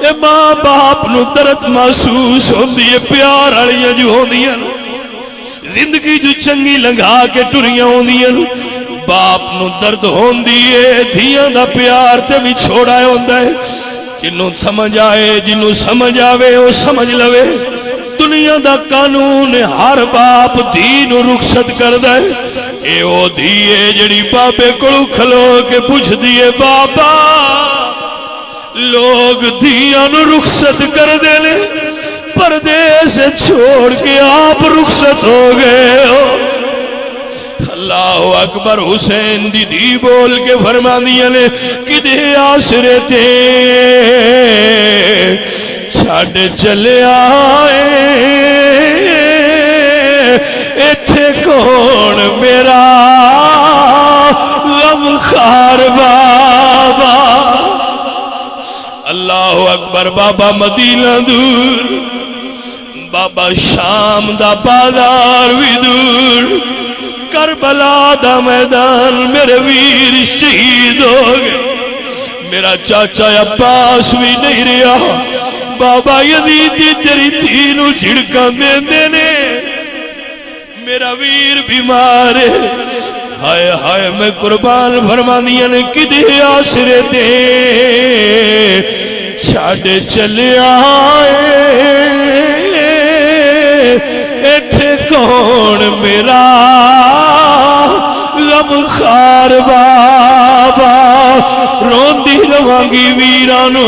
اے ماں باپ نو درد محسوس ہوندی ہے پیار والیاں جو ہوندیاں زندگی جو چنگی لنگھا کے ٹریاں ہوندیاں باپ نو درد ہوندی ہے دھیاں دا پیار تے بھی چھوڑا ہوندا ہے جنوں سمجھ آئے جنوں سمجھ آوے او سمجھ لوے دنیا دا قانون ہر باپ دھی نو رخصت کردا ہے اے او دھی ہے جڑی بابے کولوں کھلو کے پوچھ دیے بابا لوگ دھیاں نو رخصت کر دے لے پردیس چھوڑ کے آپ رخصت ہو گئے ہو اللہ اکبر حسین دی دھی بول کے فرماندیاں نے کدے آسرے تے چھڈ چلے آئے ایتھے کون میرا غمخار بابا اللہ اکبر بابا مدینہ دور بابا شام دا بازار بھی دور کربلا دا میدان میرے ویر شہید ہو گئے میرا چاچا عباس بھی نہیں رہا بابا یزید تیری دھی نو جھڑکاں دیندے نے میرا ویر بیمار ہے ہائے ہائے میں قربان فرمانیاں نے کدے آسرے تے چھڈ چلے آئے ایتھے کون میرا غمخار بابا روندی رواںگی ویرانو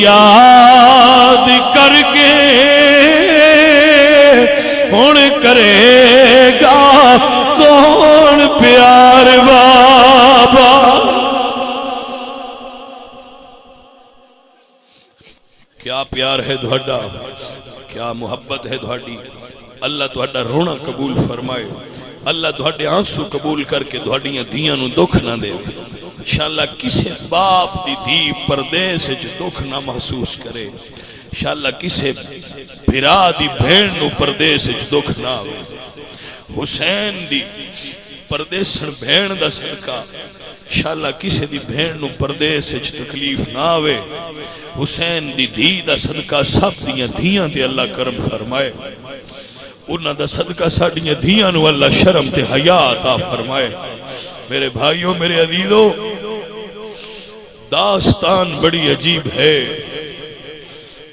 یاد کر کے ہن کرے گا کون پیار بابا کیا پیار ہے تہاڈا کیا محبت ہے تہاڈی اللہ تہاڈا رونا قبول فرمائے اللہ تہاڈے آنسو قبول کر کے تہاڈیاں دھیاں نو دکھ نہ دے انشاءاللہ کسے باپ دی دھی پردیس وچ دکھ نہ محسوس کرے انشاءاللہ کسے بھرا دی بہن نو پردیس وچ دکھ نہ آوے حسین دی پردیسن بہن دا صدقہ انشاءاللہ کسے دی بہن نو پردیس وچ تکلیف نہ آوے حسین دی دھی دا صدقہ سب دیاں دھیاں تے اللہ کرم فرمائے انہاں دا صدقہ ساڈیاں دھیاں نو اللہ شرم تے حیا عطا فرمائے میرے بھائیوں میرے عزیزو داستان بڑی عجیب ہے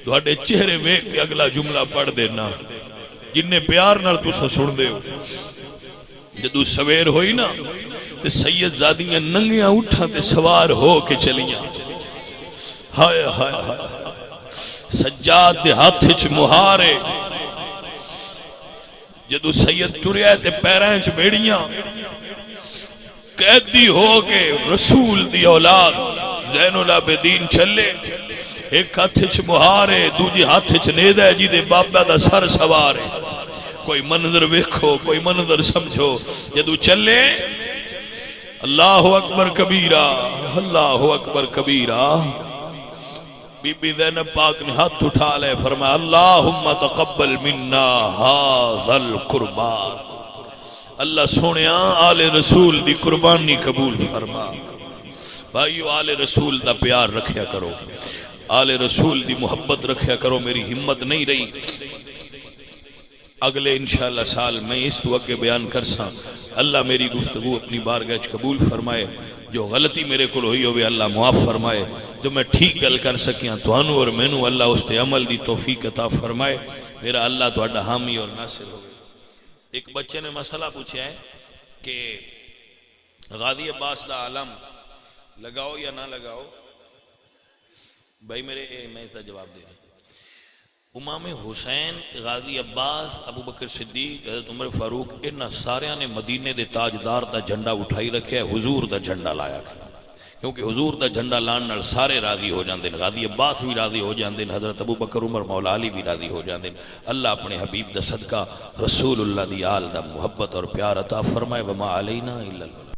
تہاڈے چہرے ویکھ کے اگلا جملہ پڑھ دینا جننے پیار نال تساں سن دے ہو جدو سویر ہوئی نا تے سید زادیاں ننگیاں اٹھاں تے سوار ہو کے چلیاں ہائے ہائے ہائے سجاد دے ہاتھ وچ مہارے جدو سید ٹریا تے پیراں وچ بیڑیاں قیدی ہو کے رسول دی اولاد زین العابدین چلے ایک ہاتھ وچ مہارے دوجے ہاتھ وچ نیزہ ہے جی دے بابا دا سر سوار ہے کوئی منظر ویکھو کوئی منظر سمجھو جدو چلے اللہ اکبر کبیرہ اللہ اکبر کبیرہ بی بی زینب پاک نے ہاتھ اٹھا لے فرمایا اللہم تقبل منا ھذا القربان اللہ سونیا آل رسول دی قربانی قبول فرما بھائیو آل رسول دا پیار رکھیا کرو آل رسول دی محبت رکھیا کرو میری ہمت نہیں رہی اگلے انشاءاللہ سال میں اس تو اگے بیان کرساں اللہ میری گفتگو اپنی بارگاہ قبول فرمائے جو غلطی میرے کو ہوئی ہوئے اللہ معاف فرمائے جو میں ٹھیک گل کر سکیاں توانو اور مینو اللہ اس تے عمل دی توفیق عطا فرمائے میرا اللہ تو اڈا حامی اور ناصر ہو ایک بچے نے مسئلہ پوچھا ہے کہ غازی عباس دا علم لگاؤ یا نہ لگاؤ بھائی میرے میں اس کا جواب دے رہا امام حسین غازی عباس ابو بکر صدیق حضرت عمر فاروق انہاں ساریاں نے مدینے دے تاجدار دا جھنڈا اٹھائی رکھیا ہے حضور دا جھنڈا لایا کیونکہ حضور دا جھنڈا لان نال سارے راضی ہو جاندے ہیں غازی عباس بھی راضی ہو جاندے ہیں حضرت ابو بکر عمر مولا علی بھی راضی ہو جاندے ہیں اللہ اپنے حبیب دا صدقہ رسول اللہ دی آل دا محبت اور پیار عطا فرمائے وما علینا الا اللہ